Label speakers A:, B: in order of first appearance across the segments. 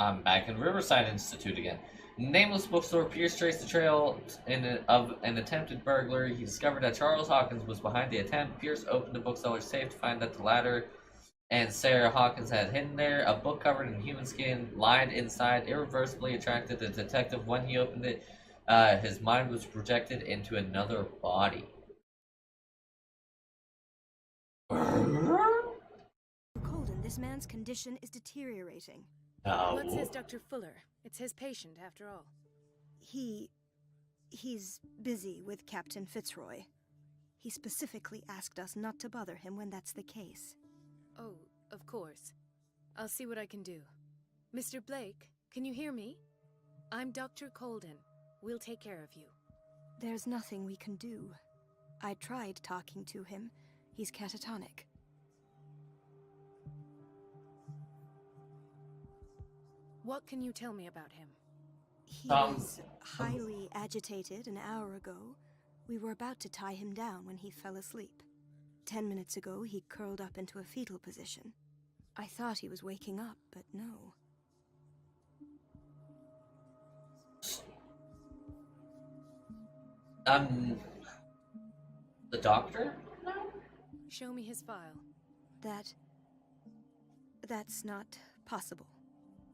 A: I'm back in Riverside Institute again. Nameless bookstore, Pierce traced the trail of an attempted burglary. He discovered that Charles Hawkins was behind the attempt. Pierce opened the bookseller's safe to find that the latter and Sarah Hawkins had hidden there. A book covered in human skin lined inside irreversibly attracted the detective. When he opened it, his mind was projected into another body.
B: Colden, this man's condition is deteriorating.
A: No.
C: What says Dr. Fuller? It's his patient, after all.
B: He's busy with Captain Fitzroy. He specifically asked us not to bother him when that's the case.
C: Oh, of course. I'll see what I can do. Mr. Blake, can you hear me? I'm Dr. Colden. We'll take care of you.
B: There's nothing we can do. I tried talking to him. He's catatonic.
C: What can you tell me about him?
B: He was highly agitated an hour ago. We were about to tie him down when he fell asleep. 10 minutes ago, he curled up into a fetal position. I thought he was waking up, but no.
A: The doctor?
C: Show me his file.
B: That's not possible.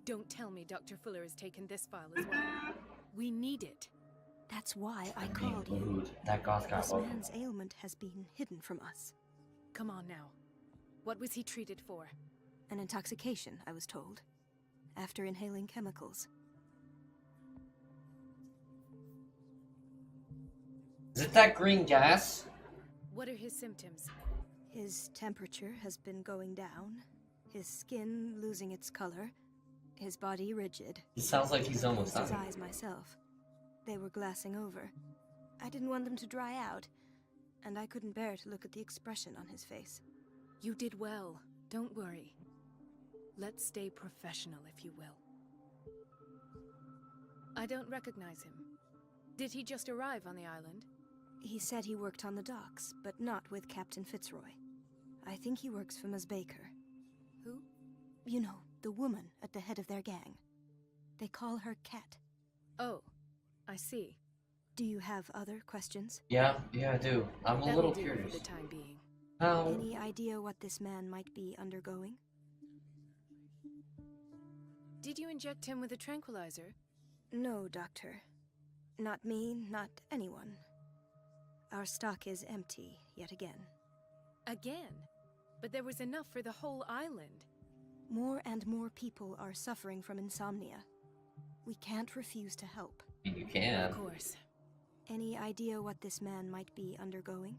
C: Don't tell me Dr. Fuller has taken this file as well. We need it.
B: That's why I called you.
A: That goth got
B: This man's ailment has been hidden from us.
C: Come on now. What was he treated for?
B: An intoxication, I was told. After inhaling chemicals.
A: Is it that green gas?
C: What are his symptoms?
B: His temperature has been going down. His skin losing its color. His body rigid.
A: He sounds like he's almost
B: His
A: done.
B: eyes myself. They were glassing over. I didn't want them to dry out, and I couldn't bear to look at the expression on his face.
C: You did well. Don't worry. Let's stay professional, if you will. I don't recognize him. Did he just arrive on the island?
B: He said he worked on the docks, but not with Captain Fitzroy. I think he works for Ms. Baker.
C: Who?
B: You know, the woman at the head of their gang. They call her Cat.
C: Oh, I see.
B: Do you have other questions?
A: Yeah, I do. I'm a
C: That'll
A: little
C: do
A: curious.
C: for the time being.
A: How?
B: Any idea what this man might be undergoing?
C: Did you inject him with a tranquilizer?
B: No, Doctor. Not me, not anyone. Our stock is empty, yet again.
C: Again? But there was enough for the whole island.
B: More and more people are suffering from insomnia. We can't refuse to help.
A: You can.
C: Of course.
B: Any idea what this man might be undergoing?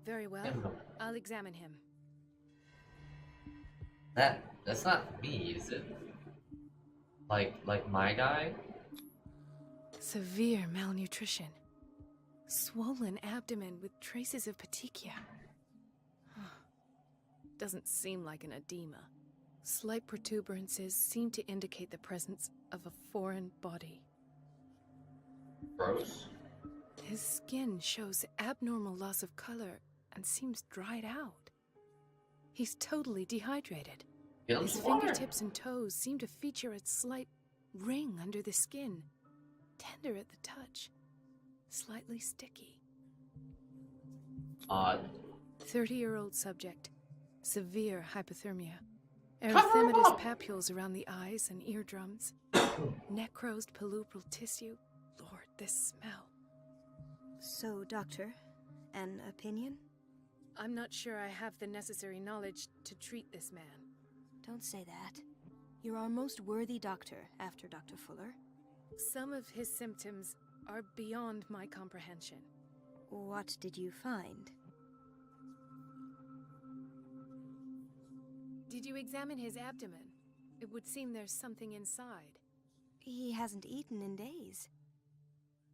C: Very well. I'll examine him.
A: That's not me, is it? Like my guy?
C: Severe malnutrition. Swollen abdomen with traces of petechia. Doesn't seem like an edema. Slight protuberances seem to indicate the presence of a foreign body.
A: Gross.
C: His skin shows abnormal loss of color and seems dried out. He's totally dehydrated. His fingertips and toes seem to feature a slight ring under the skin. Tender at the touch. Slightly sticky.
A: Odd.
C: 30-year-old subject. Severe hypothermia. Erythematous papules around the eyes and eardrums. Necrosed palpebral tissue. Lord, this smell.
B: So, Doctor, an opinion?
C: I'm not sure I have the necessary knowledge to treat this man.
B: Don't say that. You're our most worthy doctor after Dr. Fuller.
C: Some of his symptoms are beyond my comprehension.
B: What did you find?
C: Did you examine his abdomen? It would seem there's something inside.
B: He hasn't eaten in days.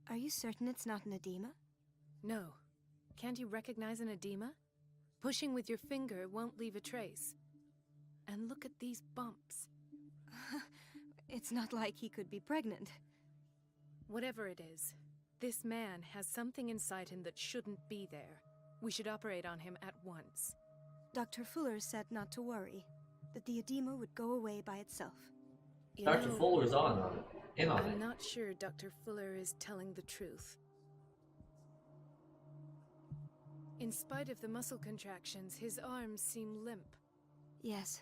B: Are you certain it's not an edema?
C: No. Can't you recognize an edema? Pushing with your finger won't leave a trace. And look at these bumps.
B: It's not like he could be pregnant.
C: Whatever it is, this man has something inside him that shouldn't be there. We should operate on him at once.
B: Dr. Fuller said not to worry. that the edema would go away by itself.
C: You
A: Dr.
C: know,
A: Fuller's on it. In on it.
C: I'm not sure Dr. Fuller is telling the truth. In spite of the muscle contractions, his arms seem limp.
B: Yes.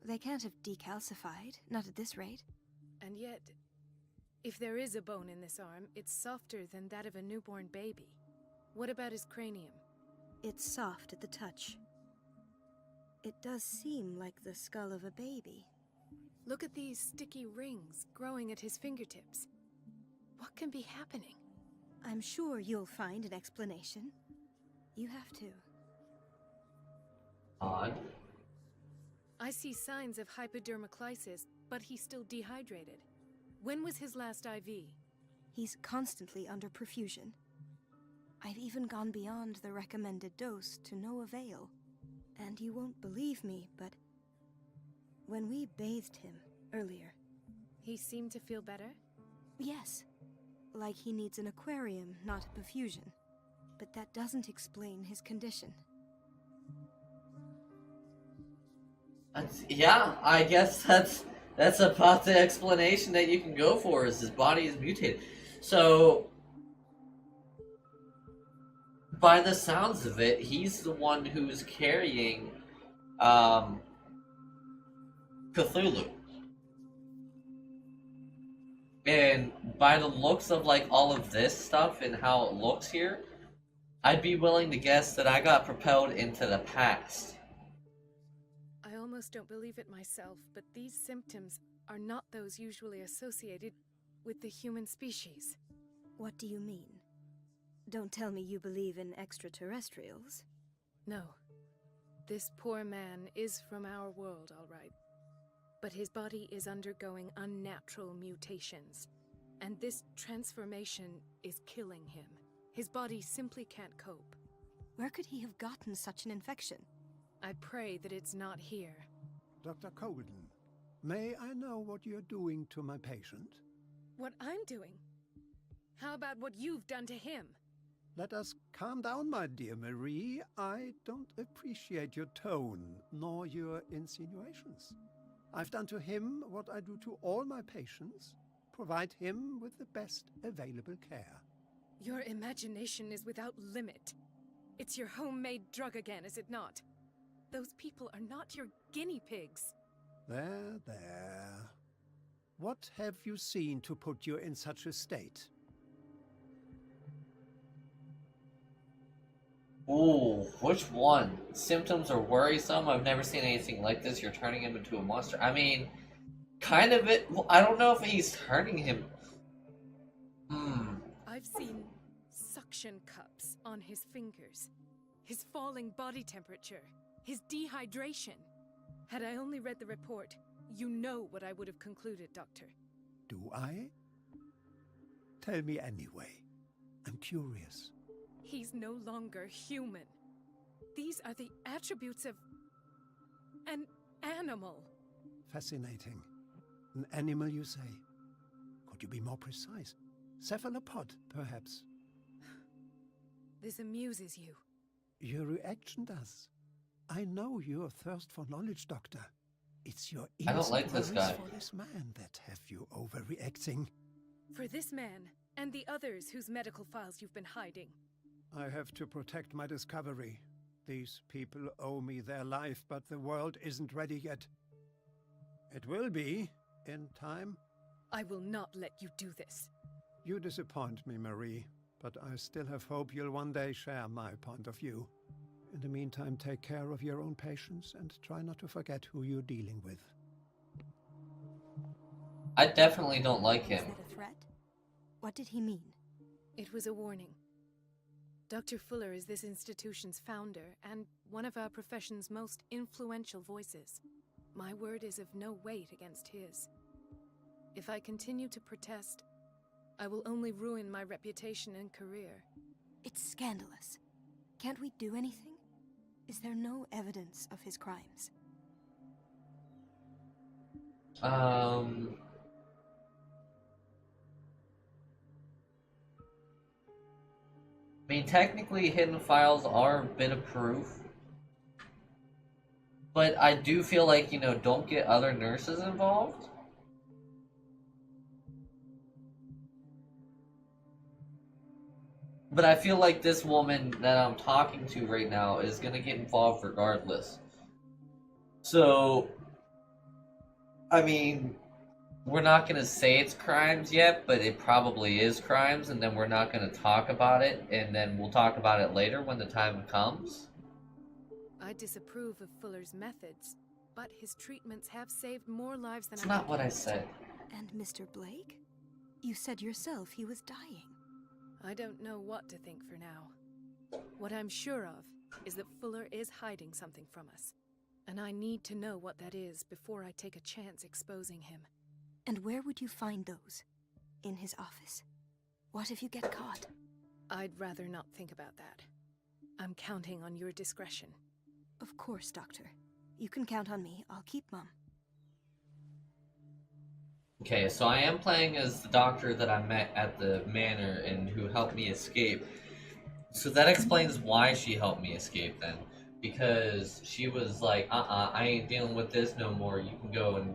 B: They can't have decalcified, not at this rate.
C: And yet, if there is a bone in this arm, it's softer than that of a newborn baby. What about his cranium?
B: It's soft at the touch. It does seem like the skull of a baby.
C: Look at these sticky rings growing at his fingertips. What can be happening?
B: I'm sure you'll find an explanation. You have to.
A: Odd.
C: I see signs of hypodermoclysis, but he's still dehydrated. When was his last IV?
B: He's constantly under perfusion. I've even gone beyond the recommended dose to no avail. And you won't believe me, but when we bathed him earlier...
C: He seemed to feel better?
B: Yes. Like he needs an aquarium, not a perfusion. But that doesn't explain his condition.
A: Yeah, I guess that's about the explanation that you can go for, is his body is mutated. So, by the sounds of it, he's the one who's carrying Cthulhu. And by the looks of like all of this stuff and how it looks here, I'd be willing to guess that I got propelled into the past.
C: I almost don't believe it myself, but these symptoms are not those usually associated with the human species.
B: What do you mean? Don't tell me you believe in extraterrestrials.
C: No. This poor man is from our world, all right. But his body is undergoing unnatural mutations. And this transformation is killing him. His body simply can't cope.
B: Where could he have gotten such an infection?
C: I pray that it's not here.
D: Dr. Colden, may I know what you're doing to my patient?
C: What I'm doing? How about what you've done to him?
D: Let us calm down, my dear Marie. I don't appreciate your tone, nor your insinuations. I've done to him what I do to all my patients, provide him with the best available care.
C: Your imagination is without limit. It's your homemade drug again, is it not? Those people are not your guinea pigs.
D: There, there. What have you seen to put you in such a state?
A: Ooh, which one? Symptoms are worrisome. I've never seen anything like this. You're turning him into a monster. I mean, kind of it. Well, I don't know if he's turning him.
C: I've seen suction cups on his fingers, his falling body temperature, his dehydration. Had I only read the report, you know what I would have concluded, Doctor.
D: Do I? Tell me anyway. I'm curious.
C: He's no longer human. These are the attributes of an animal.
D: Fascinating. An animal, you say? Could you be more precise? Cephalopod, perhaps?
C: This amuses you.
D: Your reaction does. I know your thirst for knowledge, Doctor. It's your
A: I don't like this
D: worries
A: guy.
D: for this man that have you overreacting.
C: For this man, and the others whose medical files you've been hiding.
D: I have to protect my discovery. These people owe me their life, but the world isn't ready yet. It will be, in time.
C: I will not let you do this.
D: You disappoint me, Marie, but I still have hope you'll one day share my point of view. In the meantime, take care of your own patients and try not to forget who you're dealing with.
A: I definitely don't like
B: Was
A: him.
B: that a threat? What did he mean?
C: It was a warning. Dr. Fuller is this institution's founder and one of our profession's most influential voices. My word is of no weight against his. If I continue to protest, I will only ruin my reputation and career.
B: It's scandalous. Can't we do anything? Is there no evidence of his crimes?
A: I mean, technically, hidden files are a bit of proof. But I do feel like, don't get other nurses involved. But I feel like this woman that I'm talking to right now is going to get involved regardless. So, I mean, we're not going to say it's crimes yet, but it probably is crimes, and then we're not going to talk about it, and then we'll talk about it later when the time comes.
C: I disapprove of Fuller's methods, but his treatments have saved more lives than
A: That's not what I said.
B: And Mr. Blake? You said yourself he was dying.
C: I don't know what to think for now. What I'm sure of is that Fuller is hiding something from us, and I need to know what that is before I take a chance exposing him.
B: And where would you find those? In his office? What if you get caught?
C: I'd rather not think about that. I'm counting on your discretion.
B: Of course, Doctor. You can count on me. I'll keep mum.
A: Okay, so I am playing as the doctor that I met at the manor and who helped me escape. So that explains why she helped me escape then. Because she was like, I ain't dealing with this no more. You can go and,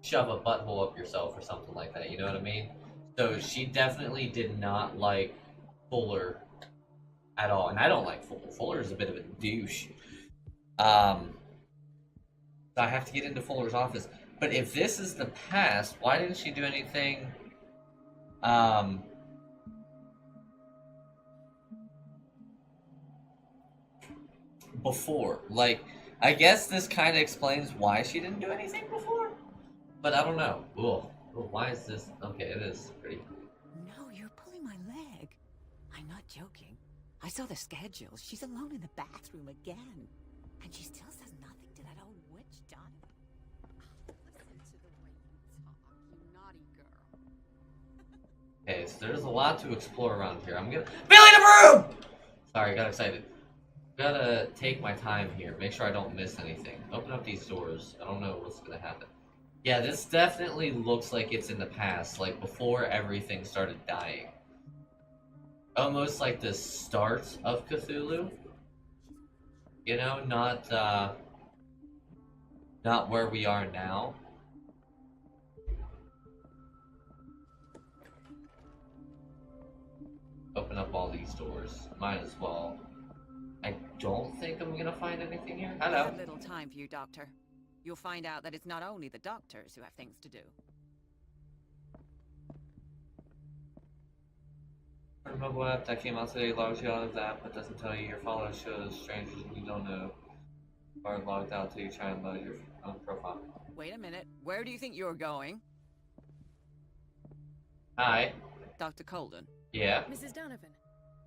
A: shove a butthole up yourself or something like that. You know what I mean? So she definitely did not like Fuller at all. And I don't like Fuller. Fuller is a bit of a douche. So I have to get into Fuller's office. But if this is the past, why didn't she do anything, before? Like, I guess this kind of explains why she didn't do anything before? But I don't know. Ugh. Why is this? Okay, it is pretty.
E: No, you're pulling my leg. I'm not joking. I saw the schedule. She's alone in the bathroom again. And she still says nothing to that old witch, John. Listen to the way you talk, you naughty girl.
A: Okay, so there's a lot to explore around here. I'm gonna... Billy the Broom! Sorry, I got excited. Gotta take my time here. Make sure I don't miss anything. Open up these doors. I don't know what's gonna happen. Yeah, this definitely looks like it's in the past, like before everything started dying. Almost like the start of Cthulhu. You know, not where we are now. Open up all these doors. Might as well. I don't think I'm gonna find anything here.
E: I
A: Hello.
E: have little time for you, Doctor. You'll find out that it's not only the doctors who have things to do.
A: A mobile app that came out today logs you out of the app but doesn't tell you your followers shows strangers you don't know are logged out till you try and load your own profile.
E: Wait a minute. Where do you think you're going?
A: Hi.
E: Dr. Colden.
A: Yeah,
C: Mrs. Donovan.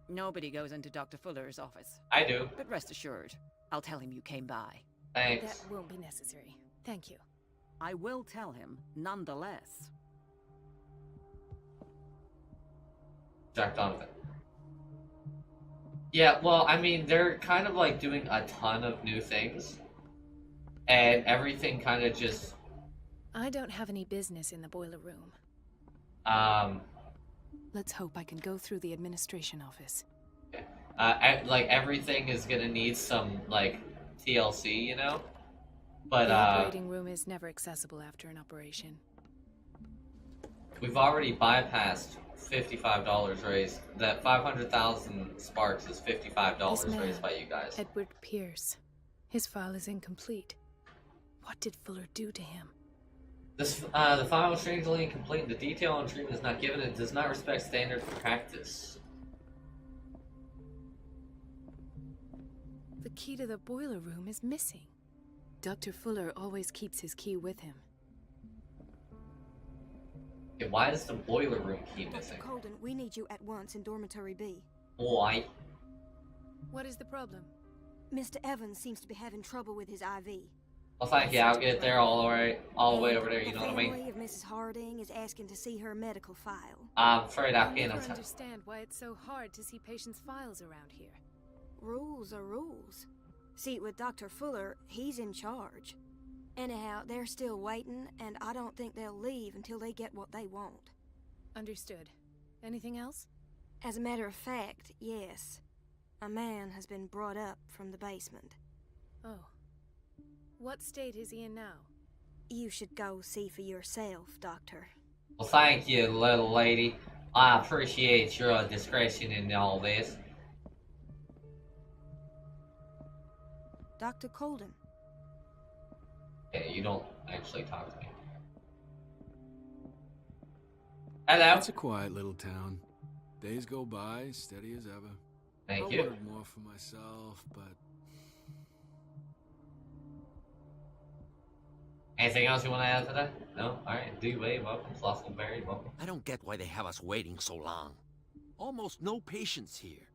E: Nobody goes into Dr. Fuller's office.
A: I do.
E: But rest assured, I'll tell him you came by.
A: Thanks.
C: That won't be necessary. Thank you.
E: I will tell him, nonetheless.
A: Jack Donovan. Yeah, well, I mean, they're kind of like doing a ton of new things. And everything kind of just...
C: I don't have any business in the boiler room. Let's hope I can go through the administration office.
A: Like, everything is gonna need some, like, TLC, you know? But,
C: the operating room is never accessible after an operation.
A: we've already bypassed $55 raised. That 500,000 sparks is $55
C: This man,
A: raised by you guys.
C: Edward Pierce. His file is incomplete. What did Fuller do to him?
A: This, the file is strangely incomplete and the detail on treatment is not given. It does not respect standard practice.
C: The key to the boiler room is missing. Dr. Fuller always keeps his key with him.
A: Okay, why is the boiler room key
B: Dr.
A: missing?
B: Colden, we need you at once in Dormitory B.
A: Why?
C: What is the problem?
B: Mr. Evans seems to be having trouble with his IV.
A: Well, thank you. I'll get there all the way over there. You know what I
B: The
A: mean?
B: family of Mrs. Harding is asking to see her medical file.
A: I'm afraid I
C: I
A: can't.
C: never understand why it's so hard to see patients' files around here.
B: Rules are rules. See, with Dr. Fuller, he's in charge. Anyhow, they're still waiting, and I don't think they'll leave until they get what they want.
C: Understood. Anything else?
B: As a matter of fact, yes. A man has been brought up from the basement.
C: Oh. What state is he in now?
B: You should go see for yourself, Doctor.
A: Well, thank you, little lady. I appreciate your discretion in all this.
B: Dr. Colden.
A: Okay, you don't actually talk to me. Hello.
F: It's a quiet little town. Days go by, steady as ever.
A: Thank
F: I
A: you.
F: wanted more for myself, but
A: Anything else you want to add to that? No? Alright, D-Wave, welcome. Flosselberry, welcome.
G: I don't get why they have us waiting so long. Almost no patience here.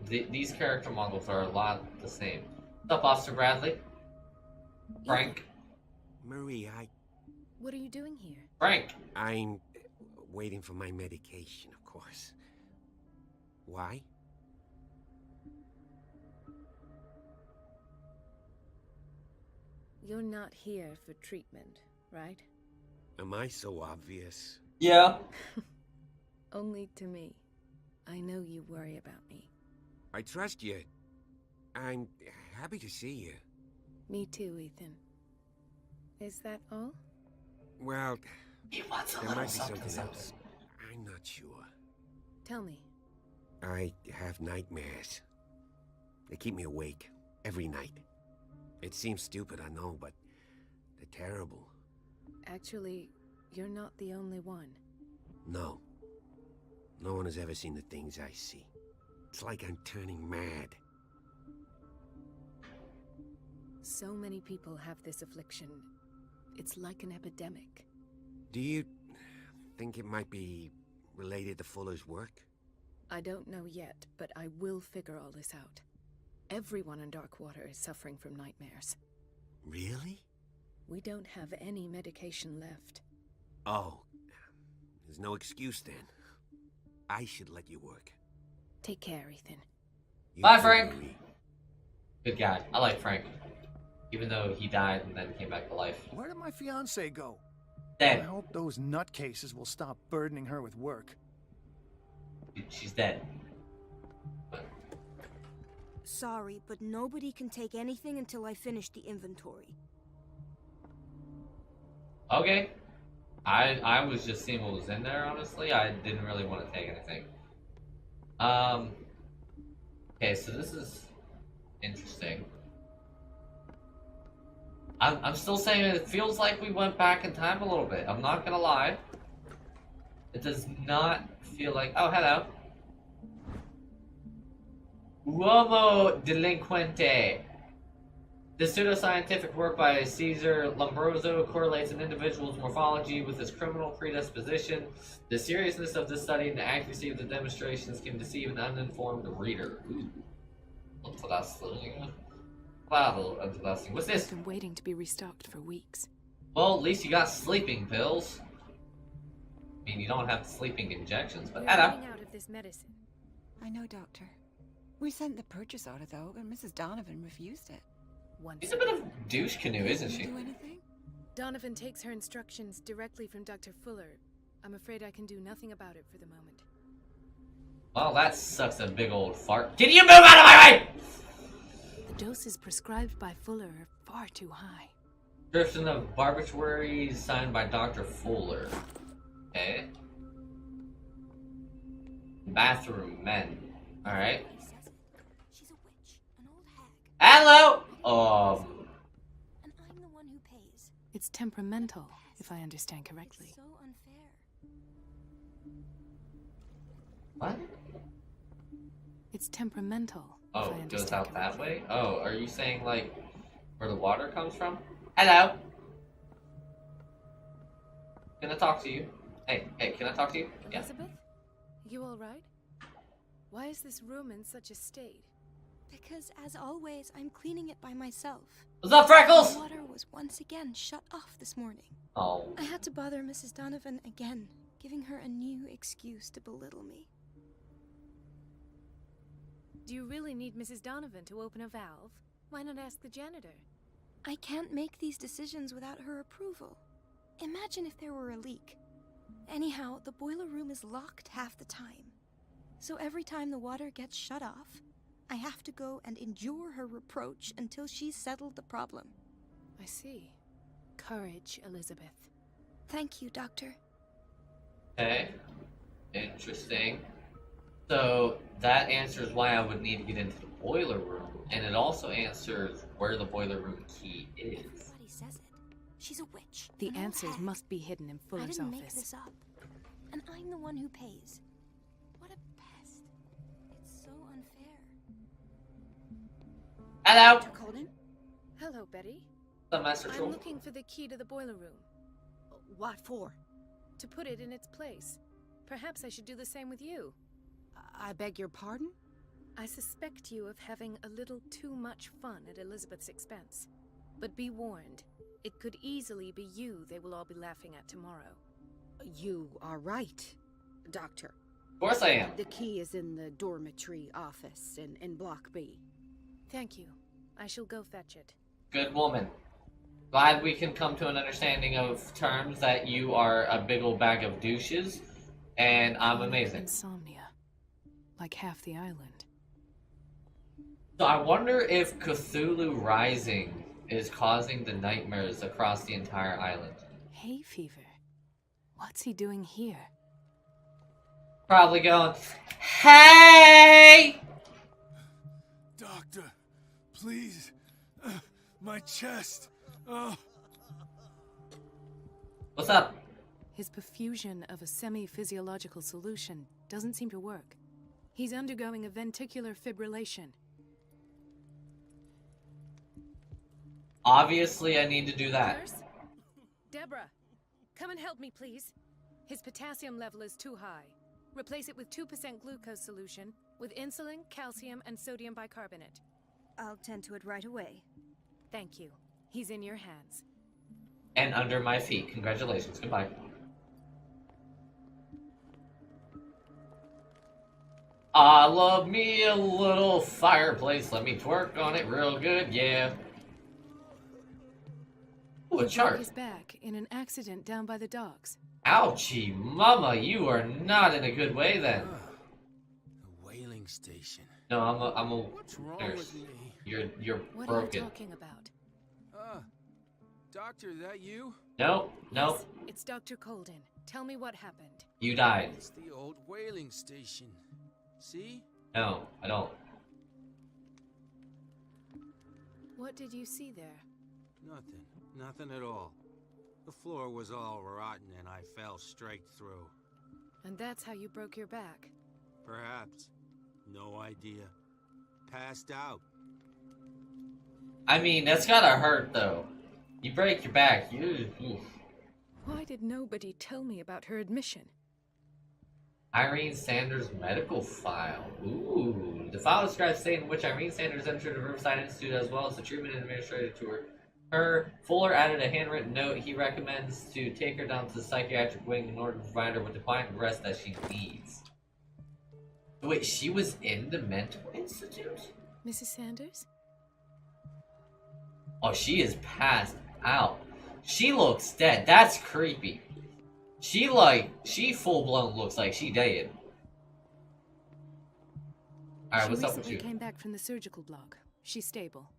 A: These character models are a lot the same. What's up, Officer Bradley? Frank?
H: Marie,
C: What are you doing here?
A: Frank!
H: I'm waiting for my medication, of course. Why?
C: You're not here for treatment, right?
H: Am I so obvious?
A: Yeah.
C: Only to me. I know you worry about me.
H: I trust you. I'm happy to see you.
C: Me too, Ethan. Is that all?
H: Well,
A: He wants a
H: there
A: little
H: might be
A: something,
H: something else.
A: something.
H: I'm not sure.
C: Tell me.
H: I have nightmares. They keep me awake every night. It seems stupid, I know, but they're terrible.
C: Actually, you're not the only one.
H: No. No one has ever seen the things I see. It's like I'm turning mad.
C: So many people have this affliction. It's like an epidemic.
H: Do you think it might be related to Fuller's work?
C: I don't know yet, but I will figure all this out. Everyone in Darkwater is suffering from nightmares.
H: Really?
C: We don't have any medication left.
H: Oh. There's no excuse then. I should let you work.
C: Take care, Ethan.
H: You
A: Bye,
H: too,
A: Frank.
H: Marie.
A: Good guy. I like Frank. Even though he died and then came back to life.
I: Where did my fiancée go? I
A: Dead.
I: hope those nutcases will stop burdening her with work.
A: She's dead.
B: Sorry, but nobody can take anything until I finish the inventory.
A: Okay. I was just seeing what was in there, honestly. I didn't really want to take anything. Okay, so this is interesting. I'm still saying it feels like we went back in time a little bit. I'm not gonna lie. It does not feel like... Oh, hello. Uomo delinquente. This pseudoscientific work by Caesar Lombroso correlates an individual's morphology with his criminal predisposition. The seriousness of this study and the accuracy of the demonstrations can deceive an uninformed reader. Ooh. Interesting. Wow, interesting. What's this?
C: I've been waiting to be restocked for weeks.
A: Well, at least you got sleeping pills. I mean, you don't have sleeping injections, but
C: We're
A: hello.
C: running out of this medicine.
E: I know, Doctor. We sent the purchase order, though, and Mrs. Donovan refused it.
C: Once
A: She's a bit of a douche canoe, isn't
E: Can
A: she?
E: you do anything?
C: Donovan takes her instructions directly from Dr. Fuller. I'm afraid I can do nothing about it for the moment.
A: Well, that sucks a big old fart. Can you move out of my way?
C: The doses prescribed by Fuller are far too high.
A: Description of barbituraries signed by Dr. Fuller. Okay. Bathroom men. Alright.
B: He says it. She's a witch, an old hag,
A: Hello!
B: and I'm the one who pays.
C: It's temperamental, if I understand correctly.
B: It's so unfair.
A: What?
C: It's temperamental,
A: Oh,
C: if I
A: it
C: understand
A: goes out that
C: correctly.
A: way? Oh, are you saying, like, where the water comes from? Hello! Can I talk to you? Hey, can I talk to you? Yeah.
C: Elizabeth? You alright? Why is this room in such a state?
B: Because, as always, I'm cleaning it by myself.
A: What's up, Freckles?
B: The water was once again shut off this morning.
A: Oh.
B: I had to bother Mrs. Donovan again, giving her a new excuse to belittle me.
C: Do you really need Mrs. Donovan to open a valve? Why not ask the janitor?
B: I can't make these decisions without her approval. Imagine if there were a leak. Anyhow, the boiler room is locked half the time. So every time the water gets shut off, I have to go and endure her reproach until she's settled the problem.
C: I see. Courage, Elizabeth.
B: Thank you, Doctor.
A: Okay. Interesting. So that answers why I would need to get into the boiler room, and it also answers where the boiler room key is.
B: Everybody says it. She's a witch.
C: The
B: an old
C: answers
B: hag.
C: must be hidden in
B: I
C: Fuller's
B: didn't
C: office.
B: make this up. And I'm the one who pays. What a pest. It's so unfair.
A: Hello!
E: Dr. Colden?
C: Hello, Betty.
A: The Master
C: I'm
A: Troll.
C: looking for the key to the boiler room.
E: What for?
C: To put it in its place. Perhaps I should do the same with you.
E: I beg your pardon?
C: I suspect you of having a little too much fun at Elizabeth's expense. But be warned, it could easily be you they will all be laughing at tomorrow.
J: You are right, Doctor.
A: Of course I am.
J: The key is in the dormitory office in Block B.
C: Thank you. I shall go fetch it.
A: Good woman. Glad we can come to an understanding of terms that you are a big old bag of douches, and I'm amazing.
C: Insomnia. Like half the island.
A: So I wonder if Cthulhu Rising is causing the nightmares across the entire island.
C: Hay fever. What's he doing here?
A: Probably going, hey!
F: Doctor, please. My chest.
A: What's up?
C: His perfusion of a semi-physiological solution doesn't seem to work. He's undergoing a ventricular fibrillation.
A: Obviously, I need to do that.
C: Nurse? Deborah, come and help me, please. His potassium level is too high. Replace it with 2% glucose solution with insulin, calcium, and sodium bicarbonate.
B: I'll tend to it right away.
C: Thank you. He's in your hands.
A: And under my feet. Congratulations. Goodbye. I love me a little fireplace. Let me twerk on it real good, yeah. Ooh, a
C: He broke
A: chart.
C: his back in an accident down by the docks.
A: Ouchie, mama, you are not in a good way then.
G: The whaling station.
A: No, I'm a
F: What's wrong
A: nurse.
F: with me?
A: You're
C: What are you
A: broken.
C: talking about?
F: Doctor, that you?
A: Nope, nope.
C: Yes, it's Dr. Colden. Tell me what happened.
A: You died.
G: It's the old whaling station. See?
A: No, I don't.
C: What did you see there?
G: Nothing. Nothing at all. The floor was all rotten and I fell straight through.
C: And that's how you broke your back.
G: Perhaps. No idea. Passed out.
A: I mean, that's gotta hurt though. You break your back, oof.
C: Why did nobody tell me about her admission?
A: Irene Sanders' medical file. Ooh. The file describes the state in which Irene Sanders entered the Riverside Institute as well as the treatment administered to her. Fuller added a handwritten note. He recommends to take her down to the psychiatric wing in order to provide her with the quiet rest that she needs. Wait, she was in the mental institute?
C: Mrs. Sanders?
A: Oh, she is passed out. She looks dead. That's creepy. She full blown looks like she dead. Alright, what's up with
C: She
A: you?
C: recently came back from the surgical block. She's stable.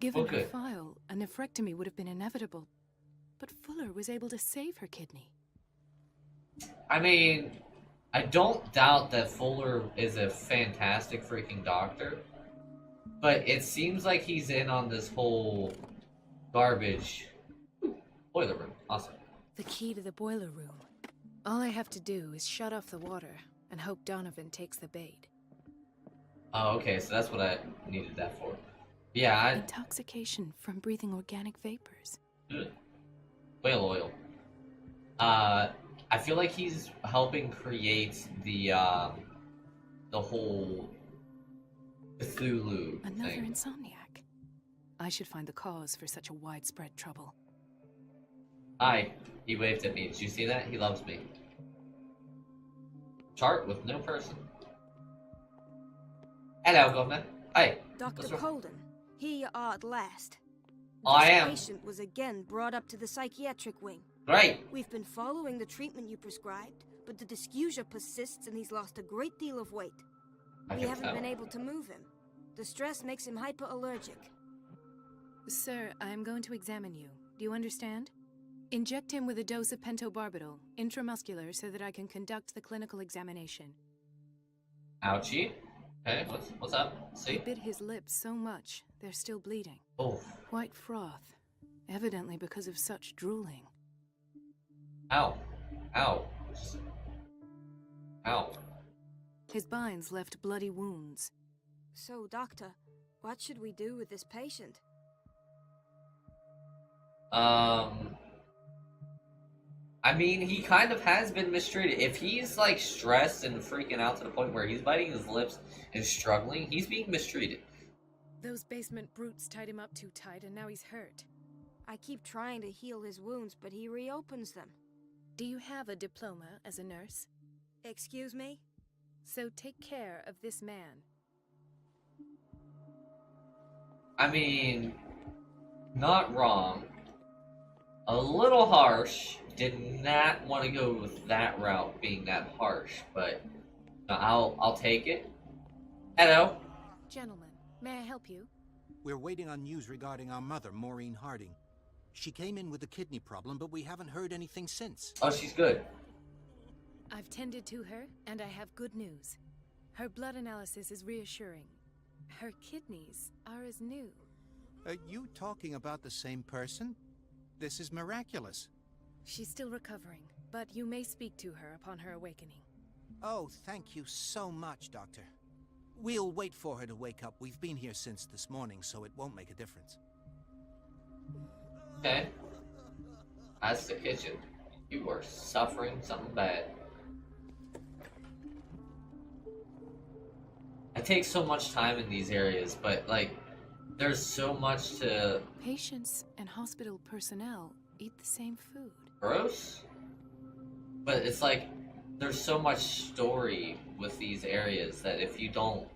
C: Given her
A: good.
C: file, a nephrectomy would have been inevitable. But Fuller was able to save her kidney.
A: I mean, I don't doubt that Fuller is a fantastic freaking doctor. But it seems like he's in on this whole garbage. Ooh, boiler room. Awesome.
C: The key to the boiler room. All I have to do is shut off the water and hope Donovan takes the bait.
A: Oh, okay, so that's what I needed that for. Yeah,
C: Intoxication from breathing organic vapors.
A: whale oil. I feel like he's helping create the whole Cthulu
C: Another
A: thing.
C: insomniac. I should find the cause for such a widespread trouble.
A: Hi, he waved at me. Did you see that? He loves me. Chart with no person. Hello, Governor. Hi.
B: Dr.
A: What's wrong?
B: Colden, here you are at last.
A: I
B: This
A: am.
B: patient was again brought up to the psychiatric wing.
A: Great.
B: We've been following the treatment you prescribed, but the dysgeusia persists and he's lost a great deal of weight.
A: I
B: We
A: can
B: haven't
A: tell.
B: been able to move him. The stress makes him hypoallergic.
C: Sir, I am going to examine you. Do you understand? Inject him with a dose of pentobarbital, intramuscular, so that I can conduct the clinical examination.
A: Ouchie. Okay, what's up?
C: He
A: See?
C: bit his lips so much, they're still bleeding.
A: Oh.
C: White froth, evidently because of such drooling.
A: Ow. Ow. Ow.
C: His binds left bloody wounds.
B: So, Doctor, what should we do with this patient?
A: I mean, he kind of has been mistreated. If he's, like, stressed and freaking out to the point where he's biting his lips and struggling, he's being mistreated.
C: Those basement brutes tied him up too tight, and now he's hurt.
B: I keep trying to heal his wounds, but he reopens them.
C: Do you have a diploma as a nurse?
B: Excuse me?
C: So take care of this man.
A: I mean, not wrong. A little harsh. Did not want to go with that route, being that harsh, but I'll take it. Hello.
C: Gentlemen, may I help you?
G: We're waiting on news regarding our mother, Maureen Harding. She came in with a kidney problem, but we haven't heard anything since.
A: Oh, she's good.
C: I've tended to her, and I have good news. Her blood analysis is reassuring. Her kidneys are as new.
G: Are you talking about the same person? This is miraculous.
C: She's still recovering, but you may speak to her upon her awakening.
G: Oh, thank you so much, Doctor. We'll wait for her to wake up. We've been here since this morning, so it won't make a difference.
A: Okay. That's the kitchen. You were suffering something bad. I take so much time in these areas, but, like, there's so much to...
C: Patients and hospital personnel eat the same food.
A: Gross? But it's like, there's so much story with these areas that if you don't...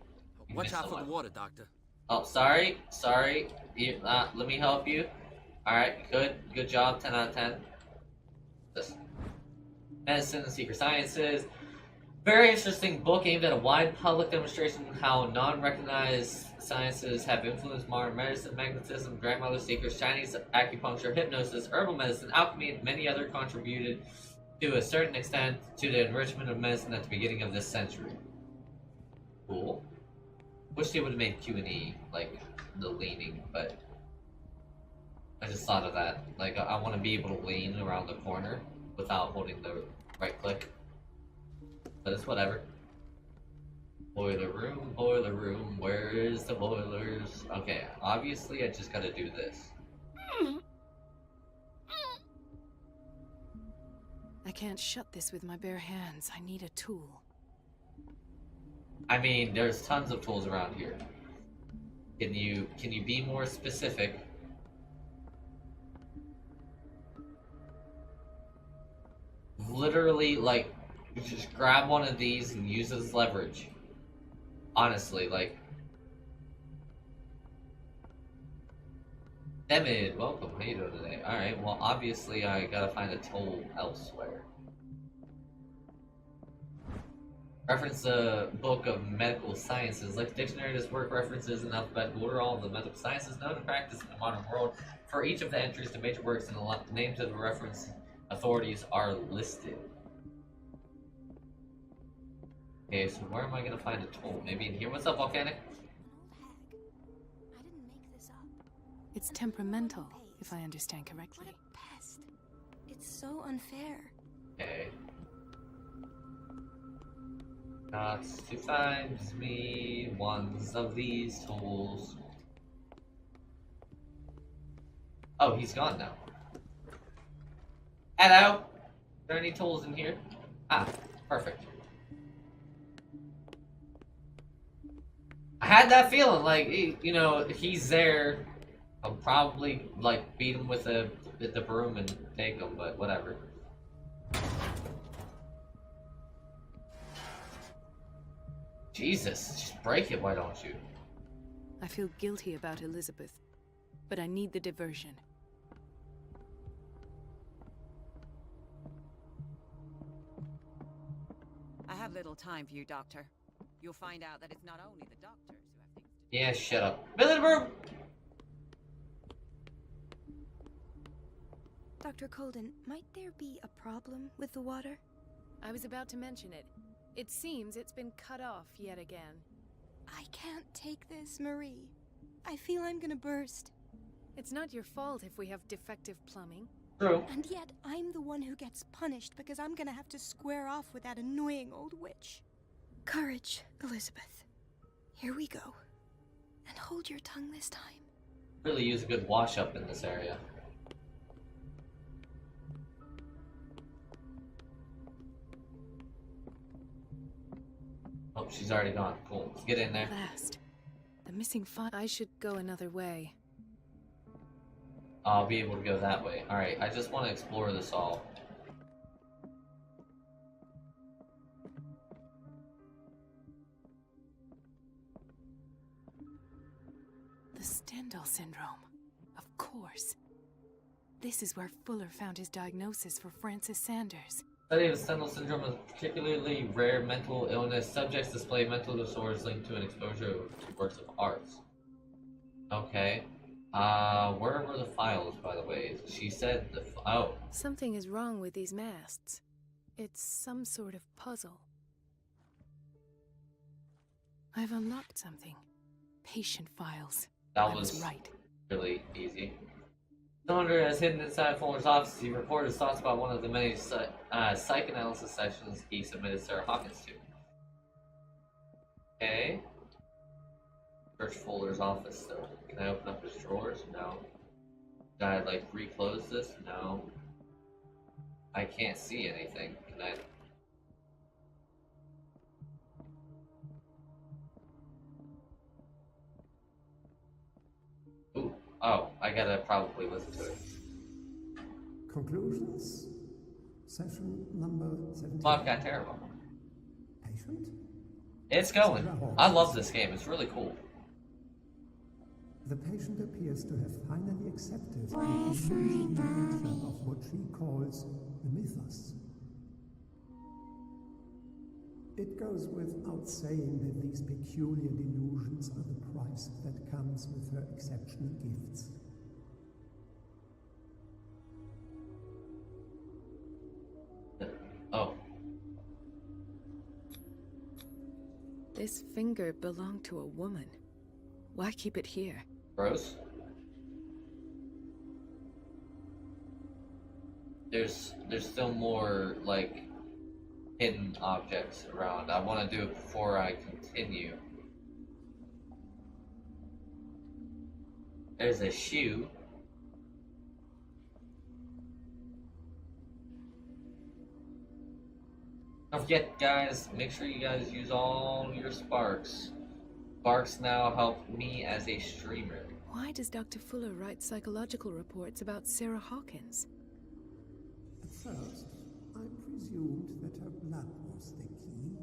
A: You
K: Watch
A: miss
K: out
A: so
K: for
A: much.
K: the water, Doctor.
A: Oh, sorry. Let me help you. Alright, good job, 10 out of 10. This. Medicine and Secret Sciences. Very interesting book aimed at a wide public demonstration of how non-recognized sciences have influenced modern medicine, magnetism, grandmother seekers, Chinese acupuncture, hypnosis, herbal medicine, alchemy, and many other contributed to a certain extent to the enrichment of medicine at the beginning of this century. Cool. Wish they would have made Q&E, like, the leaning, but I just thought of that. Like, I want to be able to lean around the corner without holding the right click. But it's whatever. Boiler room, where is the boilers? Okay, obviously I just gotta do this.
C: I can't shut this with my bare hands. I need a tool.
A: I mean, there's tons of tools around here. Can you be more specific? Literally, like, you just grab one of these and use it as leverage. Honestly, like... Demid, welcome. How you doing today? Alright, well, obviously I gotta find a tool elsewhere. Reference the book of medical sciences. Like the dictionary, this work references in alphabetical order all of the medical sciences known and practiced in the modern world. For each of the entries to major works and the names of the reference authorities are listed. Okay, so where am I gonna find a tool? Maybe in here? What's up, Volcanic?
B: I didn't make this up.
C: It's temperamental, if I understand correctly.
B: What a pest. It's so unfair.
A: Okay. Got to find me one of these tools. Oh, he's gone now. Hello? Are there any tools in here? Ah, perfect. I had that feeling, like, you know, he's there. I'll probably, like, beat him with the broom and take him, but whatever. Jesus, just break it, why don't you?
C: I feel guilty about Elizabeth, but I need the diversion.
E: I have little time for you, Doctor. You'll find out that it's not only the doctors who have things to do.
A: Yeah, shut up. Billy the Broom!
B: Dr. Colden, might there be a problem with the water?
C: I was about to mention it. It seems it's been cut off yet again.
B: I can't take this, Marie. I feel I'm gonna burst.
C: It's not your fault if we have defective plumbing.
A: True.
B: And yet, I'm the one who gets punished because I'm gonna have to square off with that annoying old witch. Courage, Elizabeth. Here we go. And hold your tongue this time.
A: Really use a good wash up in this area. Oh, she's already gone. Cool. Let's get in there.
C: Last. The missing file. I should go another way.
A: I'll be able to go that way. Alright, I just want to explore this all.
C: The Stendhal syndrome. Of course. This is where Fuller found his diagnosis for Francis Sanders.
A: Study of Stendhal syndrome is a particularly rare mental illness. Subjects display mental disorders linked to an exposure to works of art. Okay. Where were the files, by the way? She said oh.
C: Something is wrong with these masts. It's some sort of puzzle. I've unlocked something. Patient files.
A: That was
C: right.
A: Really easy. Cylinder has hidden inside Fuller's office. He recorded his thoughts about one of the many psychoanalysis sessions he submitted Sarah Hawkins to. Okay. Search Fuller's office, though. Can I open up his drawers? No. Can I, like, reclose this? No. I can't see anything. Can I? Ooh. Oh, I gotta probably listen to it.
D: Conclusions? Session number 17.
A: Fuck, got terrible.
D: Patient?
A: It's going. I love this game. It's really cool.
D: The patient appears to have finally accepted the illusion nature of what she calls the mythos. It goes without saying that these peculiar delusions are the price that comes with her exceptional gifts.
A: Oh.
C: This finger belonged to a woman. Why keep it here?
A: Gross. There's still more, like, hidden objects around. I want to do it before I continue. There's a shoe. Don't forget, guys, make sure you guys use all your sparks. Sparks now help me as a streamer.
C: Why does Dr. Fuller write psychological reports about Sarah Hawkins?
D: At first, I presumed that her blood was the key.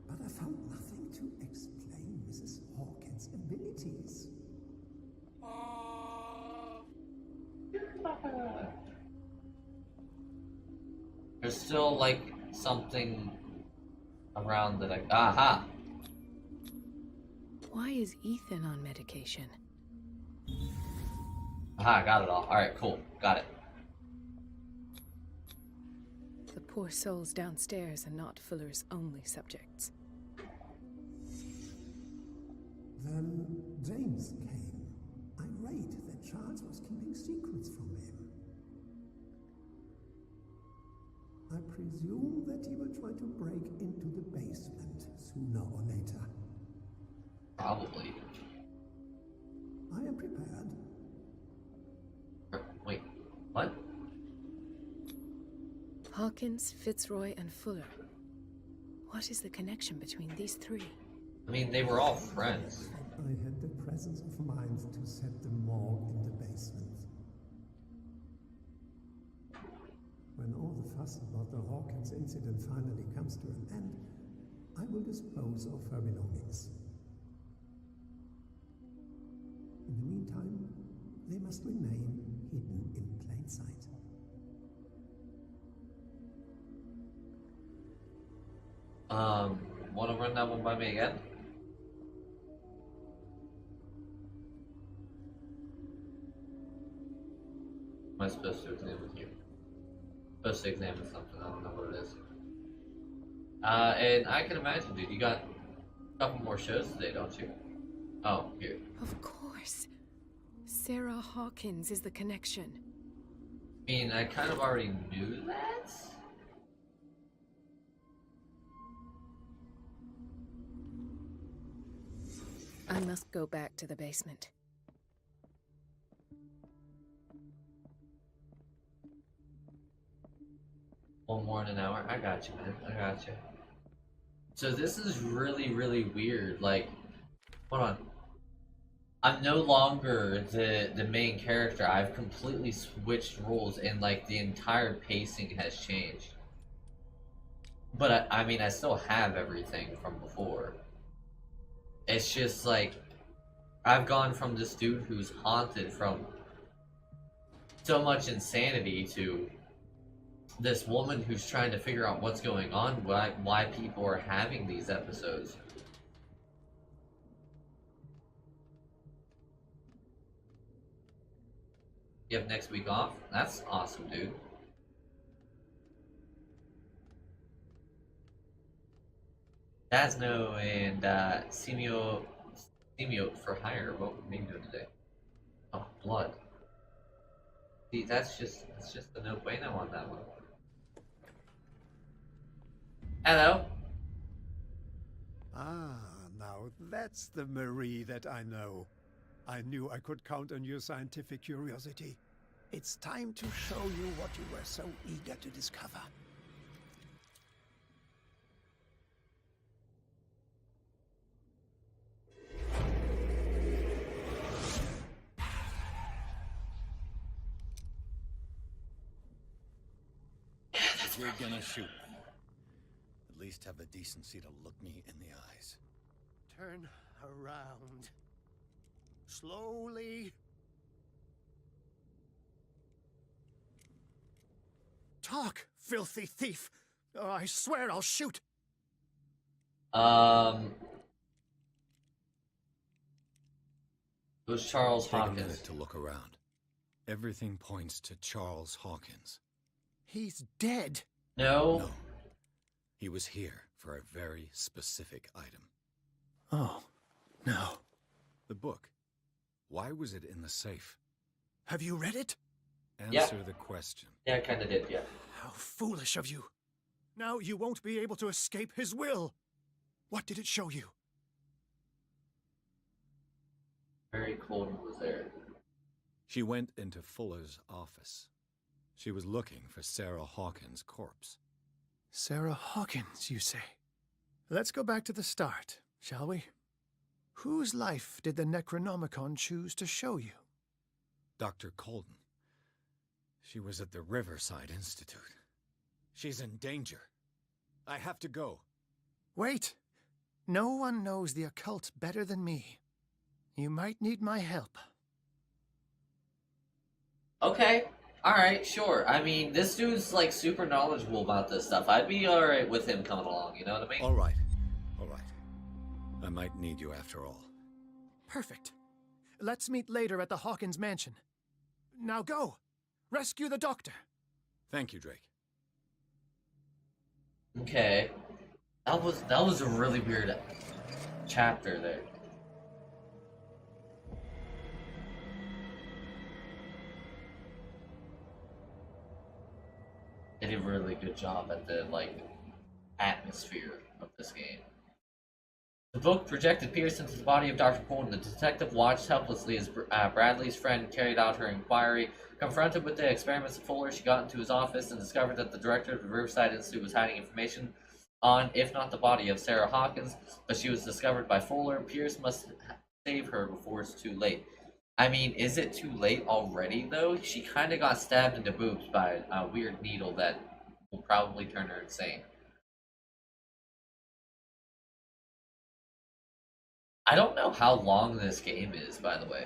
D: But I found nothing to explain Mrs. Hawkins' abilities.
A: There's still, like, something around that I... Aha!
C: Why is Ethan on medication?
A: Aha, got it all. Alright, cool. Got it.
C: The poor souls downstairs are not Fuller's only subjects.
D: Then James came, irate that Charles was keeping secrets from him. I presume that he will try to break into the basement sooner or later.
A: Probably.
D: I am prepared.
A: Wait, what?
C: Hawkins, Fitzroy, and Fuller. What is the connection between these three?
A: I mean, they were all friends.
D: I had the presence of mind to set the morgue in the basement. When all the fuss about the Hawkins incident finally comes to an end, I will dispose of her belongings. In the meantime, they must remain hidden in plain sight.
A: Want to run that one by me again? Am I supposed to examine here? Supposed to examine something. I don't know what it is. And I can imagine, dude. You got a couple more shows today, don't you? Oh, here.
C: Of course. Sarah Hawkins is the connection.
A: I mean, I kind of already knew that.
C: I must go back to the basement.
A: One more in an hour. I got you, man. I got you. So this is really, really weird. Like, hold on. I'm no longer the main character. I've completely switched roles, and like the entire pacing has changed. But I mean, I still have everything from before. It's just like I've gone from this dude who's haunted from so much insanity to this woman who's trying to figure out what's going on, why people are having these episodes. You have next week off? That's awesome, dude. Dasno and Semio for hire. What were we doing today? Oh, blood. See, that's just a no bueno on that one. Hello.
D: Ah, now that's the Marie that I know. I knew I could count on your scientific curiosity. It's time to show you what you were so eager to discover.
K: If you're gonna shoot me, at least have the decency to look me in the eyes.
I: Turn around. Slowly. Talk, filthy thief! Oh, I swear I'll shoot!
A: It was Charles
K: Take a
A: Hawkins.
K: minute to look around. Everything points to Charles Hawkins.
I: He's dead.
A: No.
K: No. He was here for a very specific item.
I: Oh, no.
K: The book. Why was it in the safe?
I: Have you read it?
K: Answer the question.
A: Yeah, I kinda did, yeah.
I: How foolish of you. Now you won't be able to escape his will. What did it show you?
A: Mary Colton was there.
K: She went into Fuller's office. She was looking for Sarah Hawkins' corpse.
I: Sarah Hawkins, you say? Let's go back to the start, shall we? Whose life did the Necronomicon choose to show you?
K: Dr. Colton. She was at the Riverside Institute. She's in danger. I have to go.
I: Wait. No one knows the occult better than me. You might need my help.
A: Okay. Alright, sure. I mean, this dude's like super knowledgeable about this stuff. I'd be alright with him coming along, you know what I mean?
K: All right. All right. I might need you after all.
I: Perfect. Let's meet later at the Hawkins mansion. Now go. Rescue the doctor.
K: Thank you, Drake.
A: Okay. That was a really weird chapter there. They did a really good job at the like atmosphere of this game. The book projected Pierce into the body of Dr. Colton. The detective watched helplessly as Bradley's friend carried out her inquiry. Confronted with the experiments of Fuller, she got into his office and discovered that the director of the Riverside Institute was hiding information on, if not the body of Sarah Hawkins, but she was discovered by Fuller. Pierce must save her before it's too late. I mean, is it too late already, though? She kind of got stabbed in the boobs by a weird needle that will probably turn her insane. I don't know how long this game is, by the way.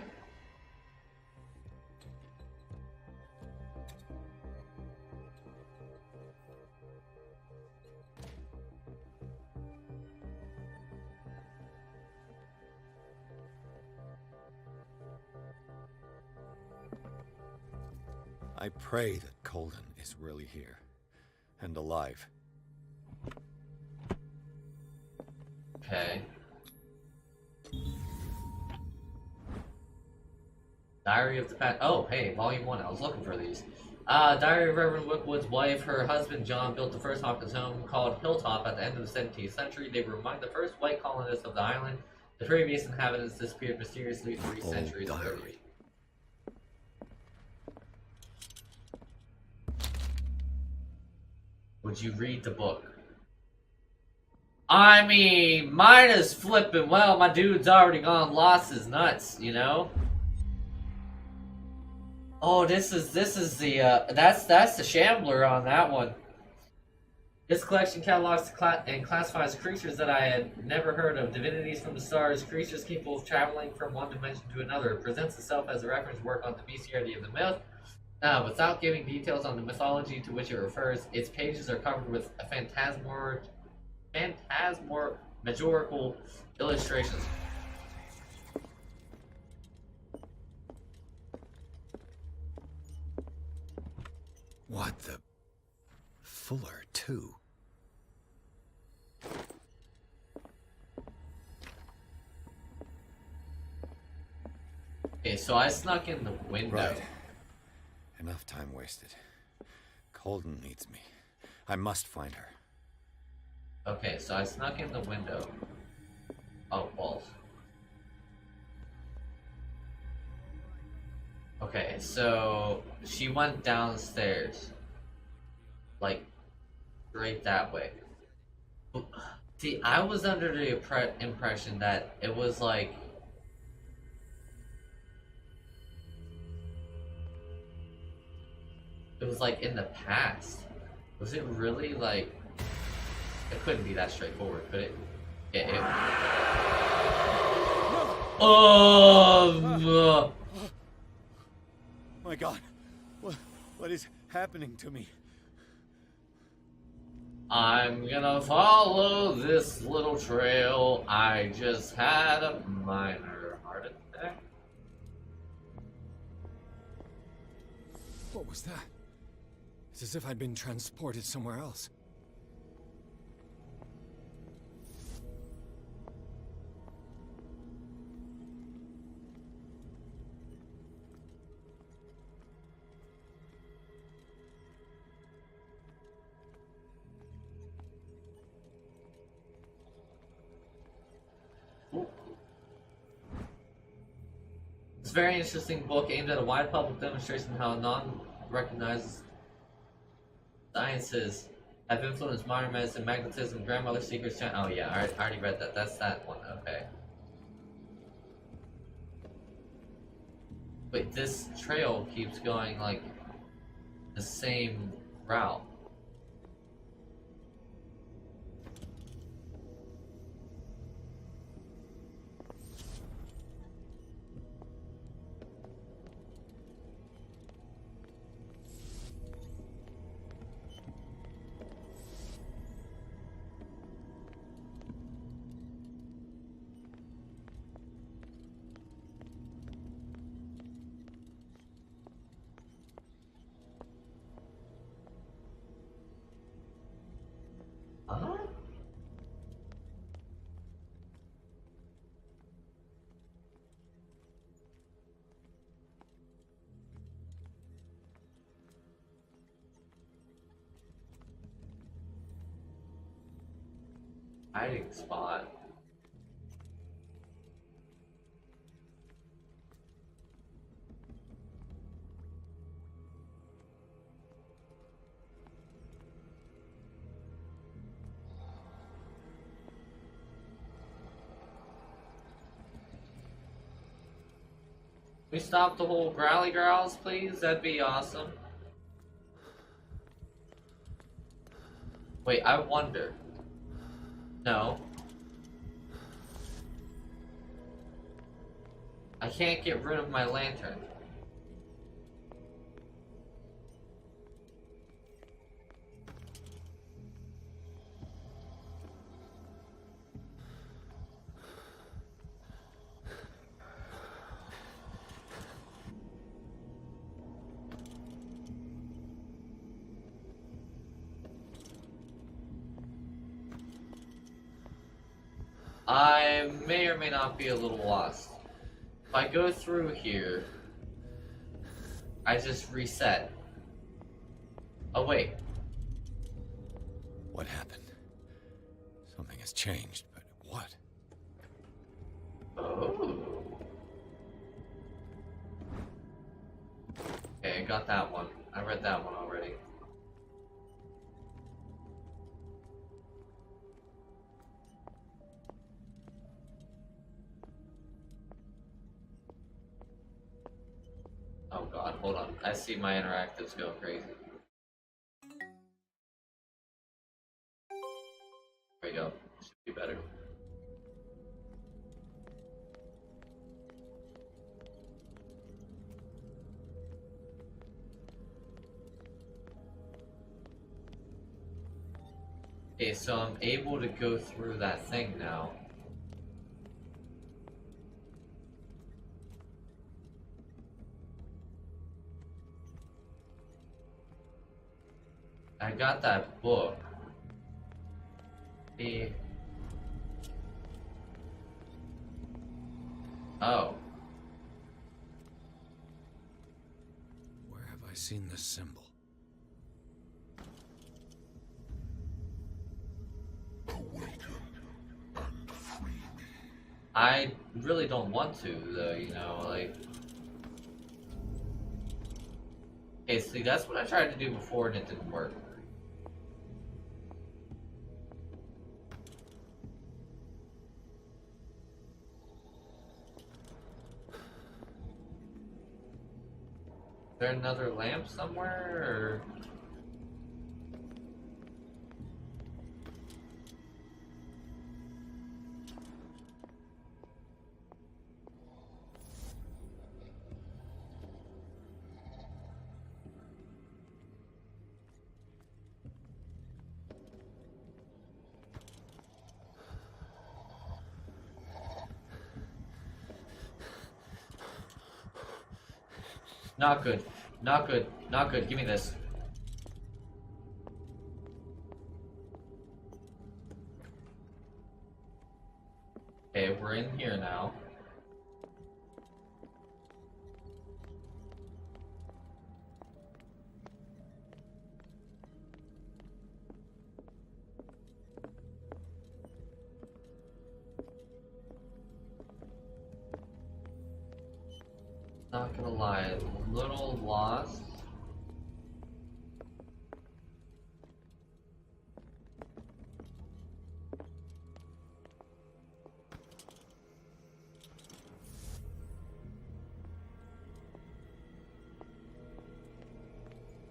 K: I pray that Colden is really here. And alive.
A: Okay. Diary of the Past. Oh, hey, Volume 1. I was looking for these. Diary of Reverend Wickwood's wife. Her husband, John, built the first Hawkins home called Hilltop at the end of the 17th century. They were among the first white colonists of the island. The previous inhabitants disappeared mysteriously 3 centuries earlier. Would you read the book? I mean, mine is flipping well. My dude's already gone lost his nuts, you know? Oh, this is the that's the Shambler on that one. This collection catalogs and classifies creatures that I had never heard of. Divinities from the stars, creatures capable of traveling from one dimension to another. It presents itself as a reference work on the bestiality of the myth. Without giving details on the mythology to which it refers, its pages are covered with a phantasmagorical illustrations.
K: What the... Fuller, too.
A: Okay, so I snuck in the window.
K: Right. Enough time wasted. Colden needs me. I must find her.
A: Okay, so I snuck in the window. Oh, balls. Okay, so she went downstairs. Like, right that way. See, I was under the impression that it was like... It was like in the past. Was it really like... It couldn't be that straightforward, could it? Oh!
K: My God, what is happening to me?
A: I'm gonna follow this little trail. I just had a minor heart attack.
K: What was that? It's as if I'd been transported somewhere else.
A: It's a very interesting book aimed at a wide public demonstration of how non-recognized sciences have influenced modern medicine, magnetism, grandmother secrets. Oh yeah, I already read that. That's that one. Okay. Wait, this trail keeps going like the same route. Huh? Hiding spot. We stop the whole growly growls, please? That'd be awesome. Wait, I wonder. No. I can't get rid of my lantern. I may or may not be a little lost. If I go through here, I just reset. Oh, wait.
K: What happened? Something has changed, but what?
A: Oh. Okay, I got that one. I read that one already. Oh god, hold on. I see my interactives go crazy. There we go. Should be better. Okay, so I'm able to go through that thing now. I got that book. Oh.
K: Where have I seen this symbol?
A: I really don't want to, though, you know, like... Okay, see, that's what I tried to do before and it didn't work. Is there another lamp somewhere, or... Not good. Not good. Not good. Give me this. Okay, we're in here now. Not gonna lie, a little lost.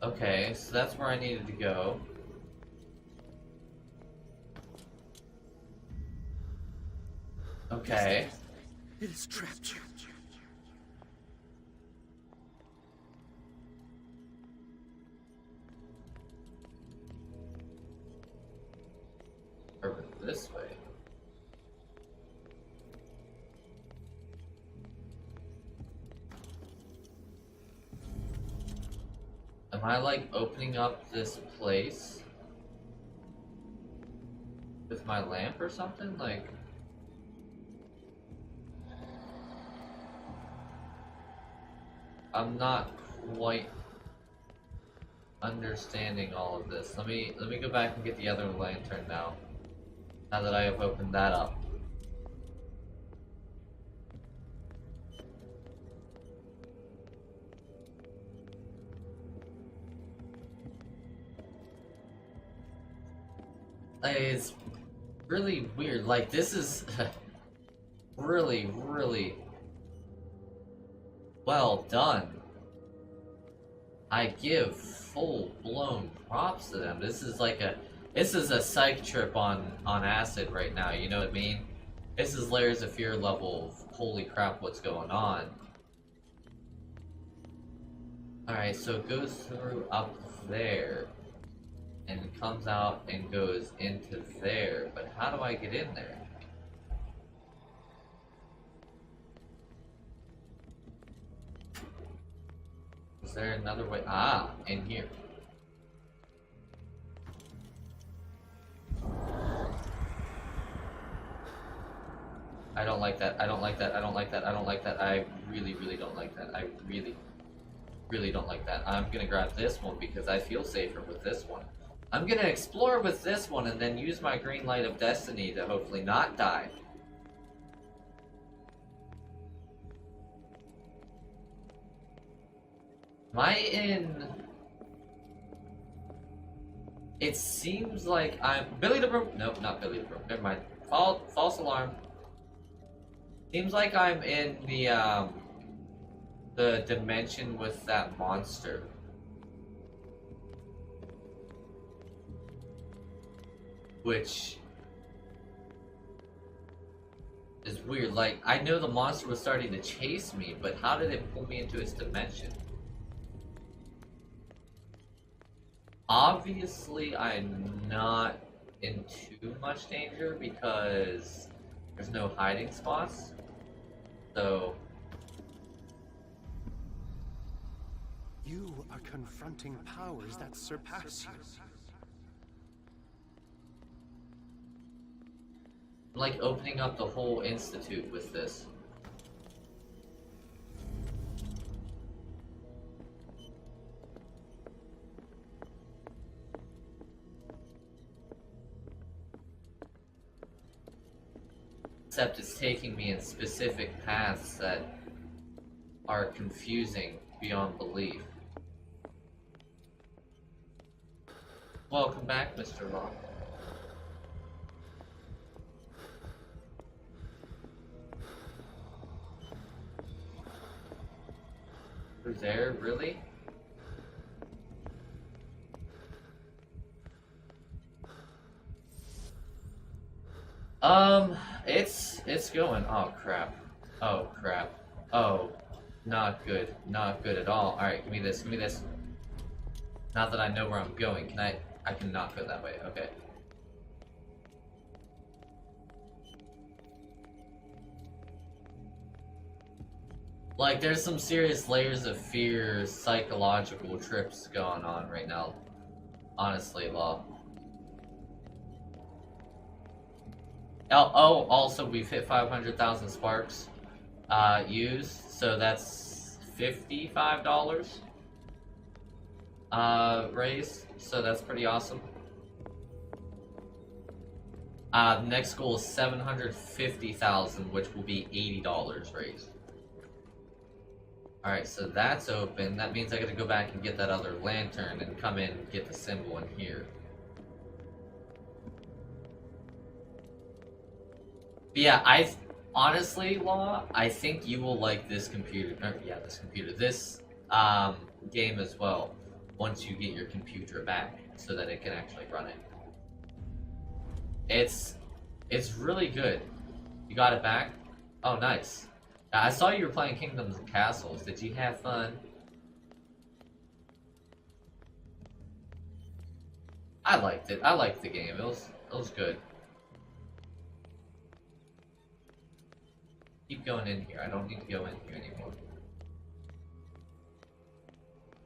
A: Okay, so that's where I needed to go. Okay.
K: It is trapped.
A: Over this way. Am I like opening up this place with my lamp or something? Like, I'm not quite understanding all of this. Let me go back and get the other lantern now. Now that I have opened that up. It's really weird. Like, this is really, really well done. I give full-blown props to them. This is like a psych trip on acid right now, you know what I mean? This is layers of fear level of, holy crap, what's going on? Alright, so it goes through up there. And it comes out and goes into there. But how do I get in there? Is there another way? Ah, in here. I don't like that. I don't like that. I don't like that. I don't like that. I really, really don't like that. I really, really don't like that. I'm gonna grab this one because I feel safer with this one. I'm gonna explore with this one and then use my green light of destiny to hopefully not die. Am I in... It seems like I'm... Billy the Broom? Nope, not Billy the Broom. Never mind. False alarm. Seems like I'm in the dimension with that monster. Which is weird. Like, I know the monster was starting to chase me, but how did it pull me into its dimension? Obviously, I'm not in too much danger because there's no hiding spots. So...
D: You are confronting powers that surpass you.
A: I'm like opening up the whole institute with this. Except it's taking me in specific paths that are confusing beyond belief. Welcome back, Mr. Law. You're there, really? It's going. Oh crap. Oh crap. Oh, not good. Not good at all. Alright, give me this, give me this. Now that I know where I'm going, can I cannot go that way, okay. Like, there's some serious layers of fear, psychological trips going on right now. Honestly, Law. Oh, also, we've hit 500,000 sparks used, so that's $55 raised, so that's pretty awesome. The next goal is 750,000, which will be $80 raised. Alright, so that's open. That means I gotta go back and get that other lantern and come in and get the symbol in here. But yeah, honestly, Law, I think you will like this computer, this game as well, once you get your computer back, so that it can actually run it. It's really good. You got it back? Oh, nice. I saw you were playing Kingdoms and Castles. Did you have fun? I liked it. I liked the game. It was good. Keep going in here. I don't need to go in here anymore.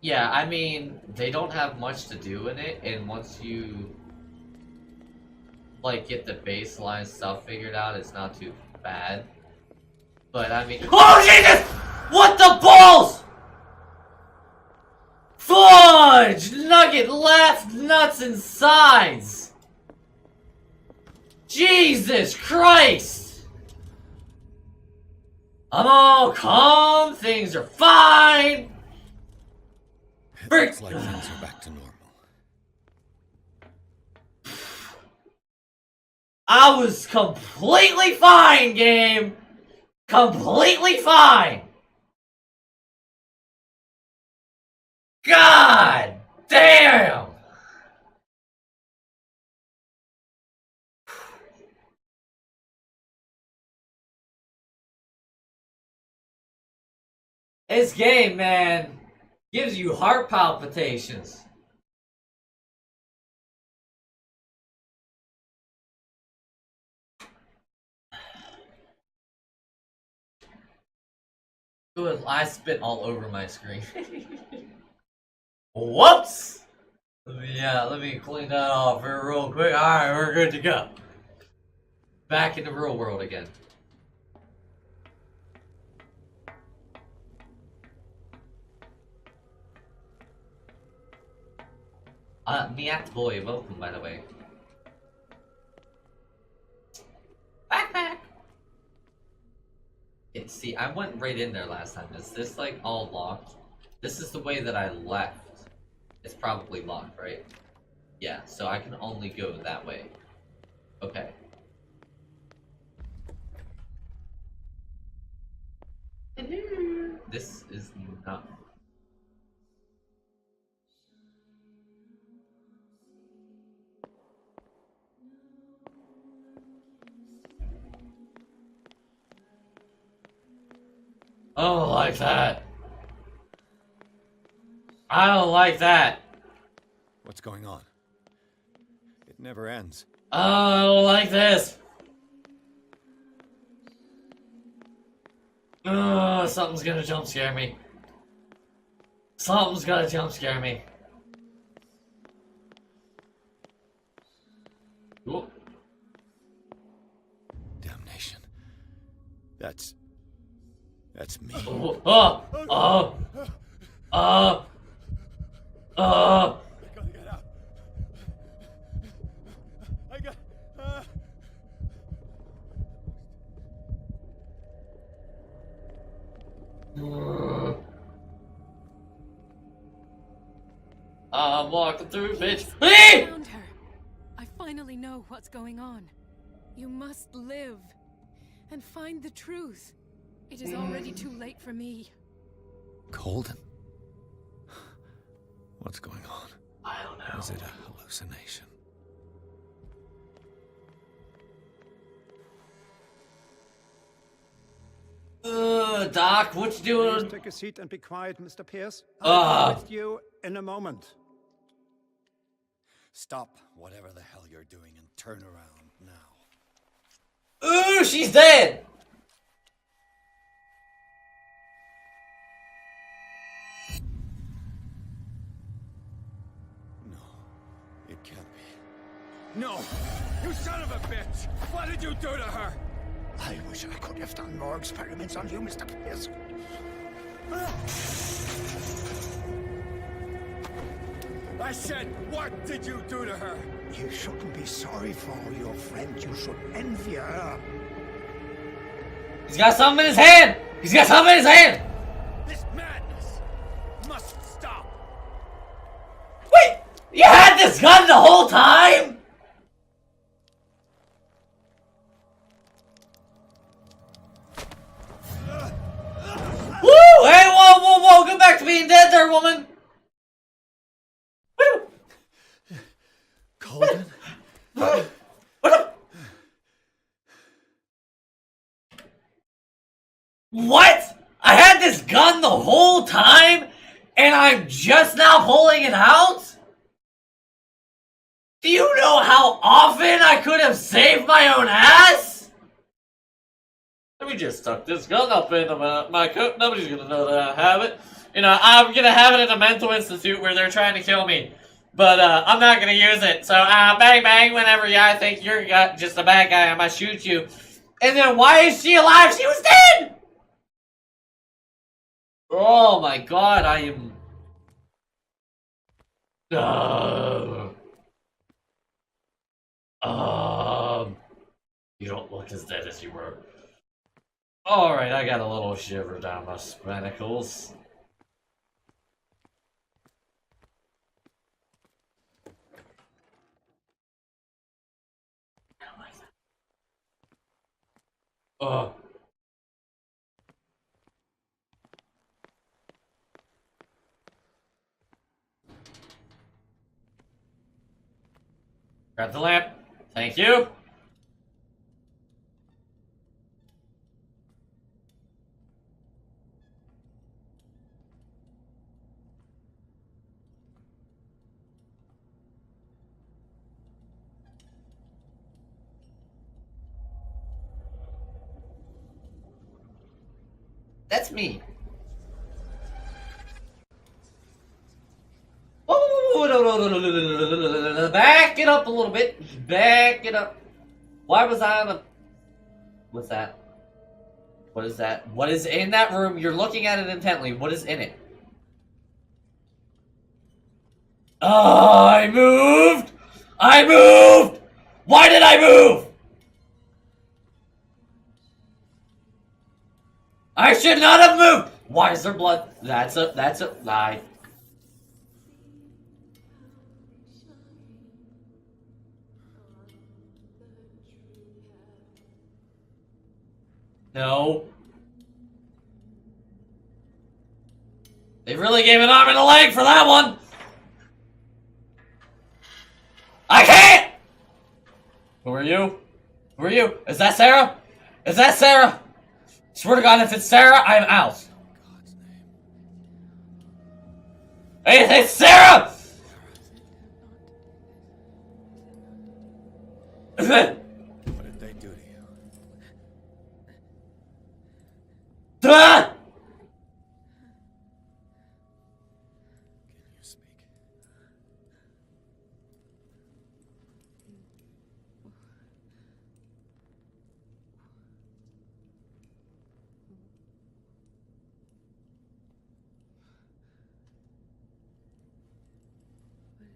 A: Yeah, I mean, they don't have much to do in it, and once you like get the baseline stuff figured out, it's not too bad. But I mean, oh Jesus! What the balls? Fudge! Nugget left, nuts and sides! Jesus Christ! I'm all calm, things are fine!
K: It looks like things are back to normal.
A: I was completely fine, game! Completely fine! God damn! This game, man, gives you heart palpitations. Good, I spit all over my screen. Whoops! Let me clean that off here real quick. Alright, we're good to go. Back in the real world again. Miat boy, welcome by the way. Backpack! Yeah, see, I went right in there last time. Is this like all locked? This is the way that I left. It's probably locked, right? Yeah, so I can only go that way. Okay. This is not... I don't like that. I don't like that.
K: What's going on? It never ends.
A: I don't like this. Something's gonna jump scare me. Something's gonna jump scare me. Ooh.
K: Damnation. That's me.
A: Oh.
K: I gotta get out. I got.
A: I'm walking through, bitch.
C: I found her. I finally know what's going on. You must live and find the truth. It is already too late for me.
K: Colden? What's going on?
A: I don't know.
K: Is it a hallucination?
A: Doc, what you doing?
D: Please take a seat and be quiet, Mr. Pierce. I'll be with you in a moment.
K: Stop whatever the hell you're doing and turn around now.
A: Ooh, she's dead!
K: No, it can't be. No! You son of a bitch! What did you do to her?
I: I wish I could have done more experiments on you, Mr. Pierce.
K: I said, what did you do to her?
I: You shouldn't be sorry for your friend. You should envy her.
A: He's got something in his hand! He's got something in his hand!
K: This madness must stop.
A: Wait! You had this gun the whole time?! Woo! Hey, whoa! Get back to being dead there, woman! Woo!
K: Colden?
A: What? I had this gun the whole time, and I'm just now pulling it out? Do you know how often I could have saved my own ass? Let me just tuck this gun up into my coat. Nobody's gonna know that I have it. You know, I'm gonna have it in a mental institute where they're trying to kill me. But I'm not gonna use it. So bang bang whenever I think you're just a bad guy, I might shoot you. And then why is she alive? She was dead! Oh my god, I am... You don't look as dead as you were. Alright, I got a little shiver down my spanacles. Grab the lamp. Thank you. That's me. Oh, back it up a little bit. Back it up. Why was I on a... What's that? What is that? What is in that room? You're looking at it intently. What is in it? Oh, I moved! I moved! Why did I move? I should not have moved! Why is there blood? That's a lie. No. They really gave an arm and a leg for that one! I can't! Who are you? Who are you? Is that Sarah? Is that Sarah? Swear to God, if it's Sarah, I'm out. Hey, it's Sarah!
K: What did they do to you?
A: Ah!
K: Can you speak?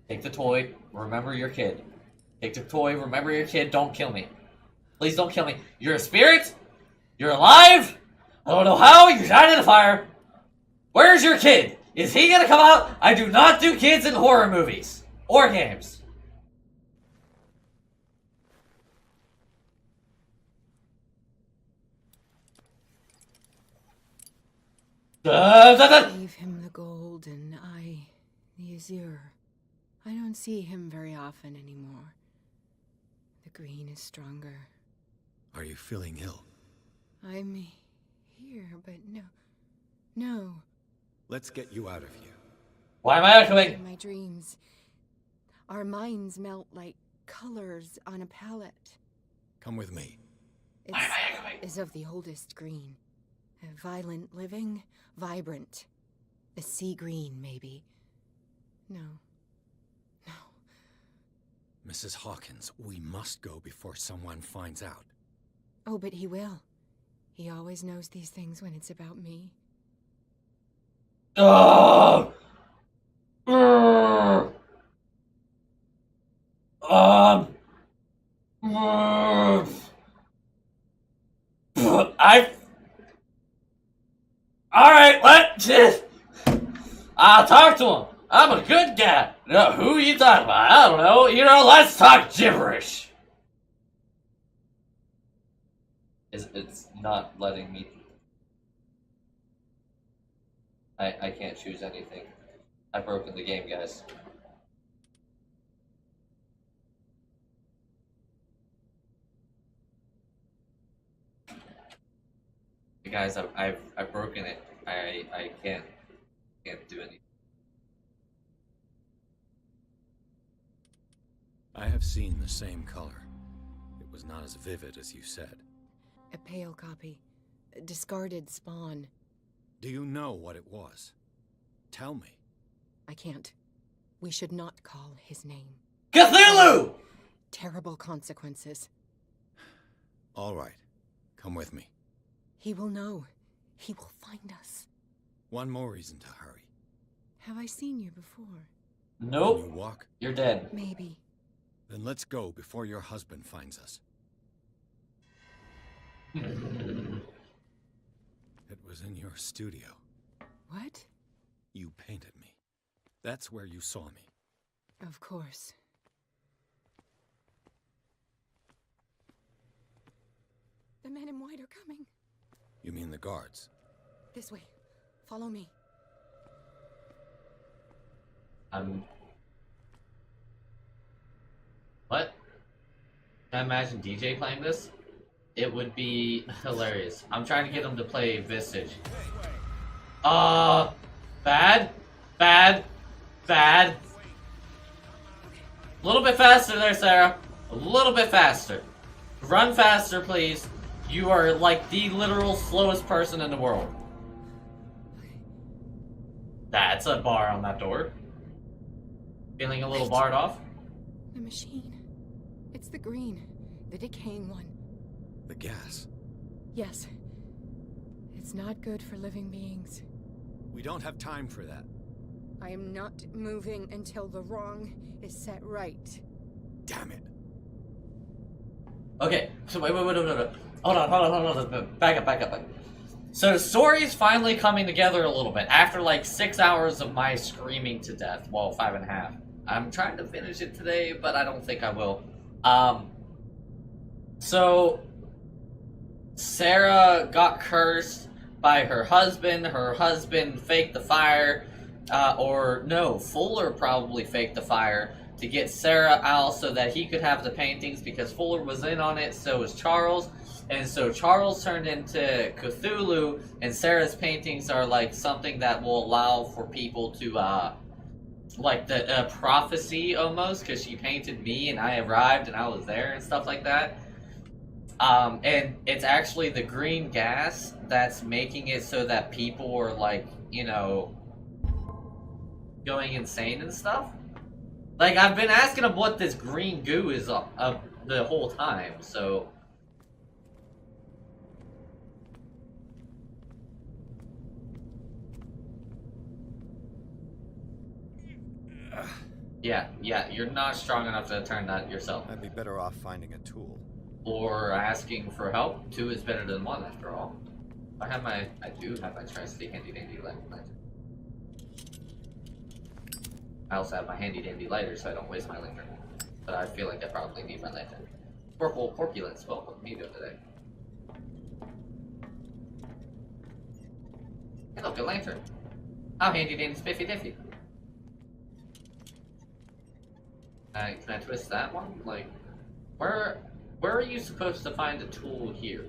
A: Take the toy, remember your kid. Take the toy, remember your kid, don't kill me. Please don't kill me. You're a spirit? You're alive? I don't know how, you're died in a fire. Where's your kid? Is he gonna come out? I do not do kids in horror movies. Or games.
J: Gave him the gold and I the azure. I don't see him very often anymore. The green is stronger.
K: Are you feeling ill?
J: I'm here, but no.
K: Let's get you out of here.
A: Why am I echoing?
J: In my dreams, our minds melt like colors on a palette.
K: Come with me.
J: It's of the oldest green. A violent living, vibrant. A sea green, maybe. No.
K: Mrs. Hawkins, we must go before someone finds out.
J: Oh, but he will. He always knows these things when it's about me.
A: I Alright, I'll talk to him. I'm a good guy. No, who are you talking about? I don't know. Let's talk gibberish. It's not letting me. I can't choose anything. I've broken the game, guys. Guys, I've broken it. I can't do anything.
K: I have seen the same color. It was not as vivid as you said.
J: A pale copy. A discarded spawn.
K: Do you know what it was? Tell me.
J: I can't. We should not call his name.
A: Cthulu!
J: Terrible consequences.
K: All right. Come with me.
J: He will know. He will find us.
K: One more reason to hurry.
J: Have I seen you before?
A: Nope.
K: Can you walk?
A: You're dead.
J: Maybe.
K: Then let's go before your husband finds us. It was in your studio.
J: What?
K: You painted me. That's where you saw me.
J: Of course. The men in white are coming.
K: You mean the guards?
J: This way. Follow me.
A: What? Can I imagine DJ playing this? It would be hilarious. I'm trying to get him to play Visage. Bad. A little bit faster there, Sarah. A little bit faster. Run faster, please. You are like the literal slowest person in the world. That's a bar on that door. Feeling a little barred off?
J: The machine. It's the green. The decaying one.
K: The gas.
J: Yes. It's not good for living beings.
K: We don't have time for that.
J: I am not moving until the wrong is set right.
K: Damn it.
A: Okay, so wait. Hold on. Back up. So the story's finally coming together a little bit after like 6 hours of my screaming to death. Well, 5.5. I'm trying to finish it today, but I don't think I will. So Sarah got cursed by her husband. Her husband faked the fire, or no, Fuller probably faked the fire to get Sarah out so that he could have the paintings because Fuller was in on it, so was Charles. And so Charles turned into Cthulhu, and Sarah's paintings are like something that will allow for people to, like the prophecy almost, because she painted me and I arrived and I was there and stuff like that. And it's actually the green gas that's making it so that people are like, you know, going insane and stuff. Like, I've been asking him what this green goo is the whole time, so... Yeah, you're not strong enough to turn that yourself.
K: I'd be better off finding a tool.
A: Or asking for help. 2 is better than 1, after all. I do have my trusty handy-dandy lighter. I also have my handy-dandy lighter, so I don't waste my lantern. But I feel like I probably need my lantern. Purple Corpulence, welcome me today. Hey, look, a lantern. How handy-dandy spiffy-diffy. Can I twist that one? Like, where are you supposed to find a tool here?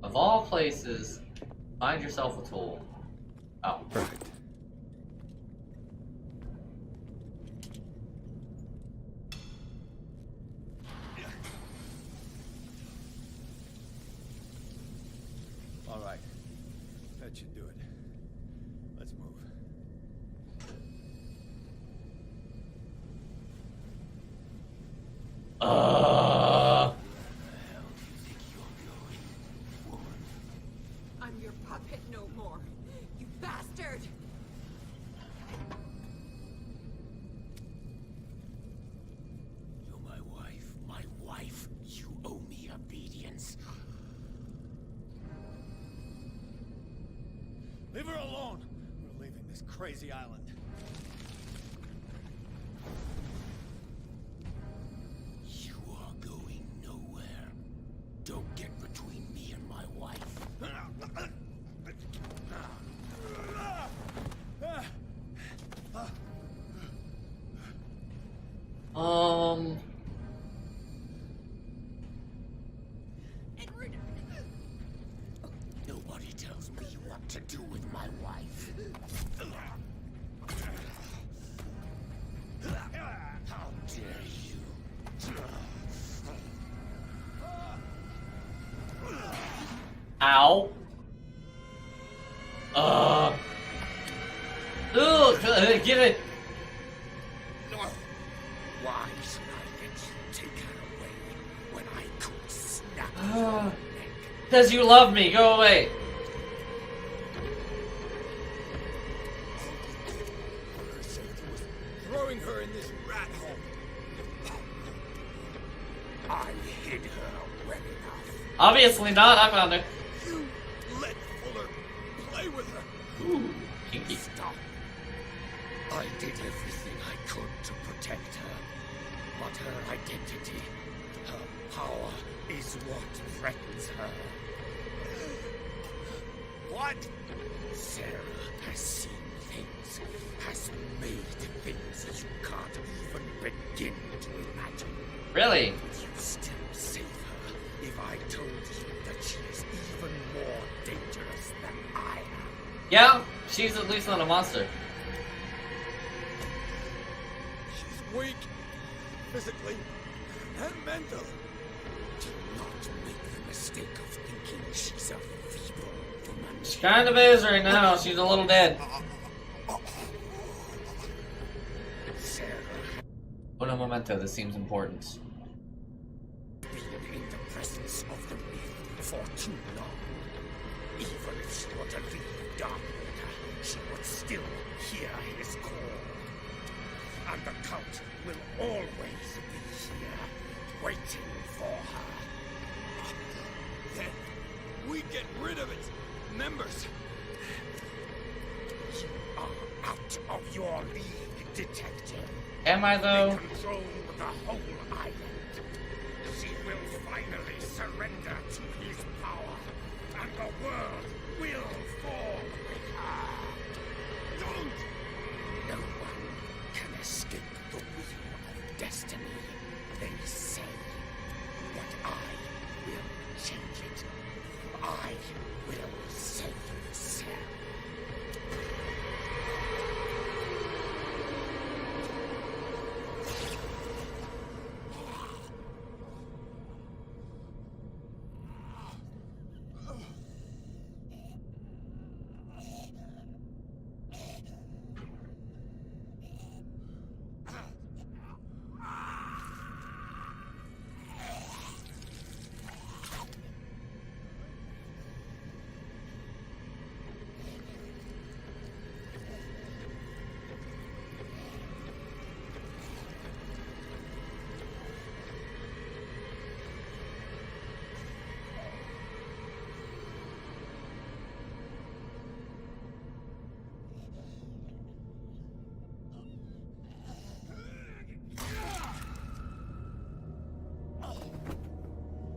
A: Of all places, find yourself a tool. Oh.
K: Perfect. All right. That should do it. Let's move.
J: I'm your puppet no more, you bastard!
H: You're my wife. My wife. You owe me obedience.
K: Leave her alone! We're leaving this crazy island.
H: You are going nowhere. Don't get between me and my wife. Nobody tells me what to do with my wife. How dare you?
A: Ow. Get it.
H: Why should I let you take her away when I could snap your neck?
A: Because you love me. Go away.
K: Her safety was throwing her in this rat hole.
H: I hid her well enough.
A: Obviously not. I found her.
K: You let Fuller play with her.
A: Ooh, kinky.
H: Stop. I did everything I could to protect her. But her identity, her power, is what threatens her.
K: What?
H: Sarah has seen things, has made things that you can't even begin to imagine.
A: Really?
H: Would you still save her if I told you that she is even more dangerous than I am?
A: Yeah, she's at least not a monster.
K: She's weak, physically and mentally.
H: Do not make the mistake of thinking she's a feeble woman.
A: She kind of is right now. She's a little dead.
H: Sarah.
A: Uno momento. This seems important.
H: Been in the presence of the myth for too long. Even if she were to leave Darkwater, is called. And the cult will always be here, waiting for her.
K: Then we get rid of its members.
H: You are out of your league, detective.
A: Am I though?
H: They control the whole island. She will finally surrender to his power, and the world will fall with her. Don't! No one can escape the wheel of destiny, they say. But I will change it. I will save Sam.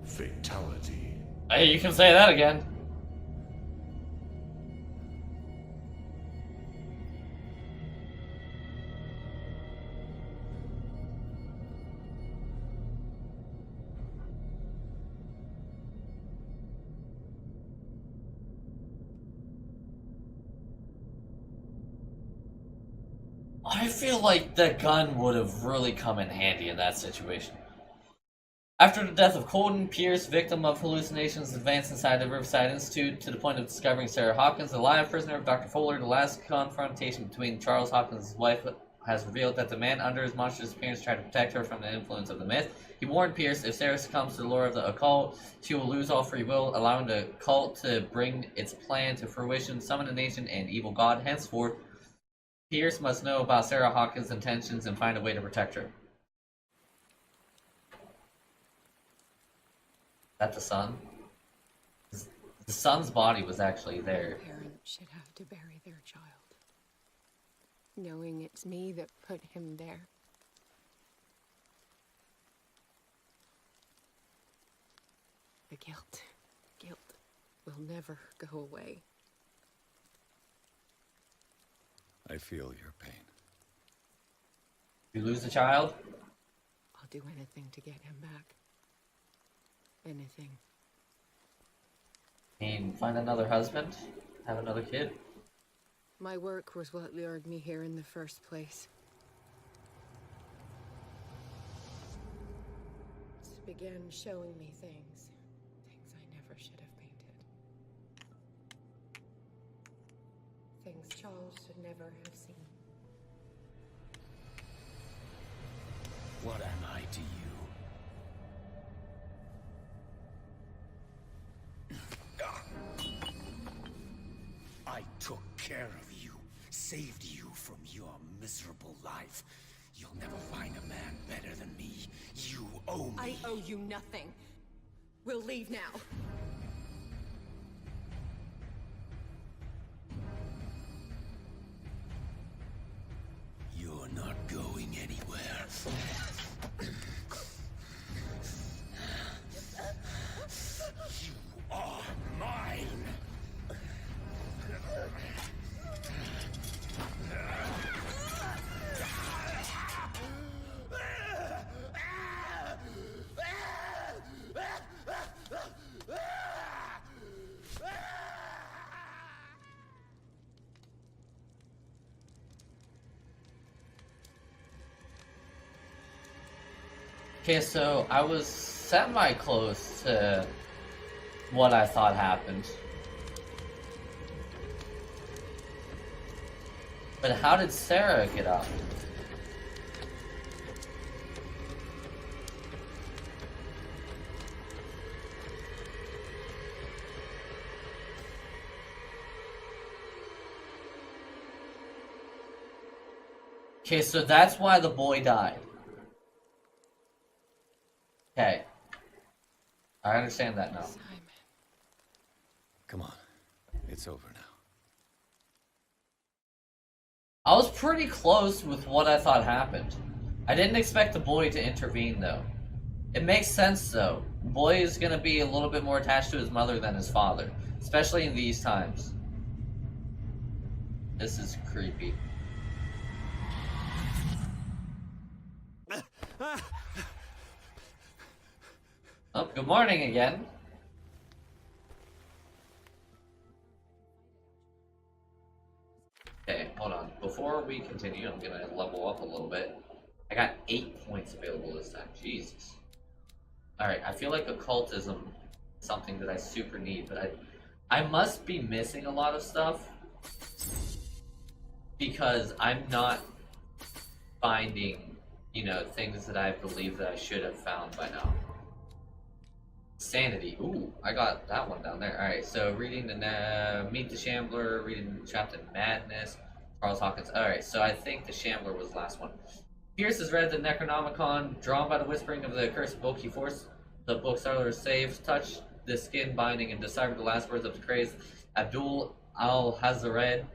L: Fatality.
A: Hey, you can say that again. I feel like the gun would have really come in handy in that situation. After the death of Colton, Pierce, victim of hallucinations, advanced inside the Riverside Institute to the point of discovering Sarah Hawkins, the live prisoner of Dr. Fuller. The last confrontation between Charles Hawkins and his wife has revealed that the man under his monstrous appearance tried to protect her from the influence of the myth. He warned Pierce, if Sarah succumbs to the lure of the occult, she will lose all free will, allowing the cult to bring its plan to fruition, summon an ancient and evil god. Henceforth, Pierce must know about Sarah Hawkins' intentions and find a way to protect her. Is that the son? The son's body was actually there.
C: Parents should have to bury their child, knowing it's me that put him there. The guilt will never go away.
K: I feel your pain.
A: You lose a child?
C: I'll do anything to get him back. Anything.
A: And find another husband? Have another kid?
C: My work was what lured me here in the first place. It began showing me things I never should have painted. Things Charles should never have seen.
H: What am I to you? I took care of you, saved you from your miserable life. You'll never find a man better than me. You owe me.
J: I owe you nothing. We'll leave now.
H: You're not going anywhere. You are mine.
A: Okay, so I was semi-close to what I thought happened. But how did Sarah get up? Okay, so that's why the boy died. Okay. I understand that now.
K: Come on. It's over now.
A: I was pretty close with what I thought happened. I didn't expect the boy to intervene, though. It makes sense, though. The boy is going to be a little bit more attached to his mother than his father, especially in these times. This is creepy. Oh, good morning again. Okay, hold on. Before we continue, I'm gonna level up a little bit. I got 8 points available this time. Jesus. Alright, I feel like occultism is something that I super need, but I must be missing a lot of stuff because I'm not finding, you know, things that I believe that I should have found by now. Sanity. Ooh, I got that one down there. Alright, so reading the Meet the Shambler, reading Trapped in Madness, Charles Hawkins. Alright, so I think the Shambler was the last one. Pierce has read the Necronomicon, drawn by the whispering of the accursed book. He forced the bookseller saved, touched the skin binding, and deciphered the last words of the crazed Abdul al-Hazared.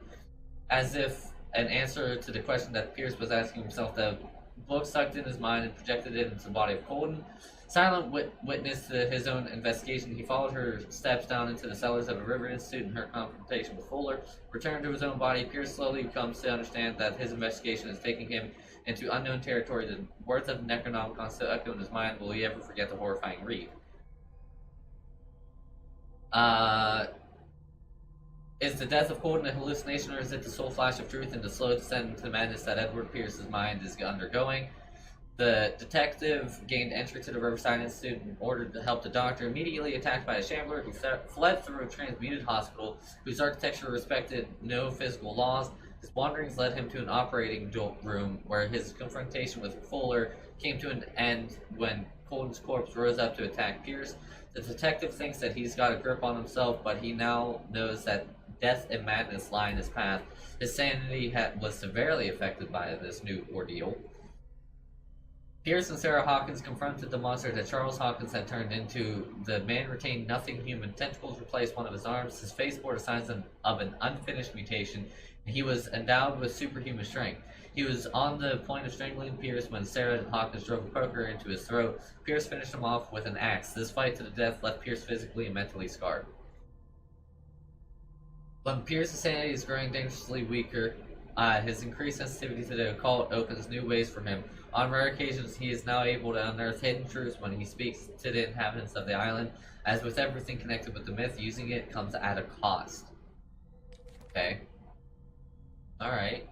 A: As if an answer to the question that Pierce was asking himself, the book sucked in his mind and projected it into the body of Colden. Silent witness to his own investigation, he followed her steps down into the cellars of a river institute in her confrontation with Fuller. Returned to his own body, Pierce slowly comes to understand that his investigation is taking him into unknown territory. The words of Necronomicon still echo in his mind. Will he ever forget the horrifying read? Is the death of Colden a hallucination, or is it the sole flash of truth and the slow descent into the madness that Edward Pierce's mind is undergoing? The detective gained entry to the Riverside Institute in order to help the doctor, immediately attacked by a shambler who fled through a transmuted hospital whose architecture respected no physical laws. His wanderings led him to an operating room where his confrontation with Fuller came to an end when Colden's corpse rose up to attack Pierce. The detective thinks that he's got a grip on himself, but he now knows that death and madness lie in his path. His sanity was severely affected by this new ordeal. Pierce and Sarah Hawkins confronted the monster that Charles Hawkins had turned into. The man retained nothing human. Tentacles replaced one of his arms. His face bore signs of an unfinished mutation, and he was endowed with superhuman strength. He was on the point of strangling Pierce when Sarah Hawkins drove a poker into his throat. Pierce finished him off with an axe. This fight to the death left Pierce physically and mentally scarred. When Pierce's sanity is growing dangerously weaker, his increased sensitivity to the occult opens new ways for him. On rare occasions, he is now able to unearth hidden truths when he speaks to the inhabitants of the island. As with everything connected with the myth, using it comes at a cost. Okay. Alright.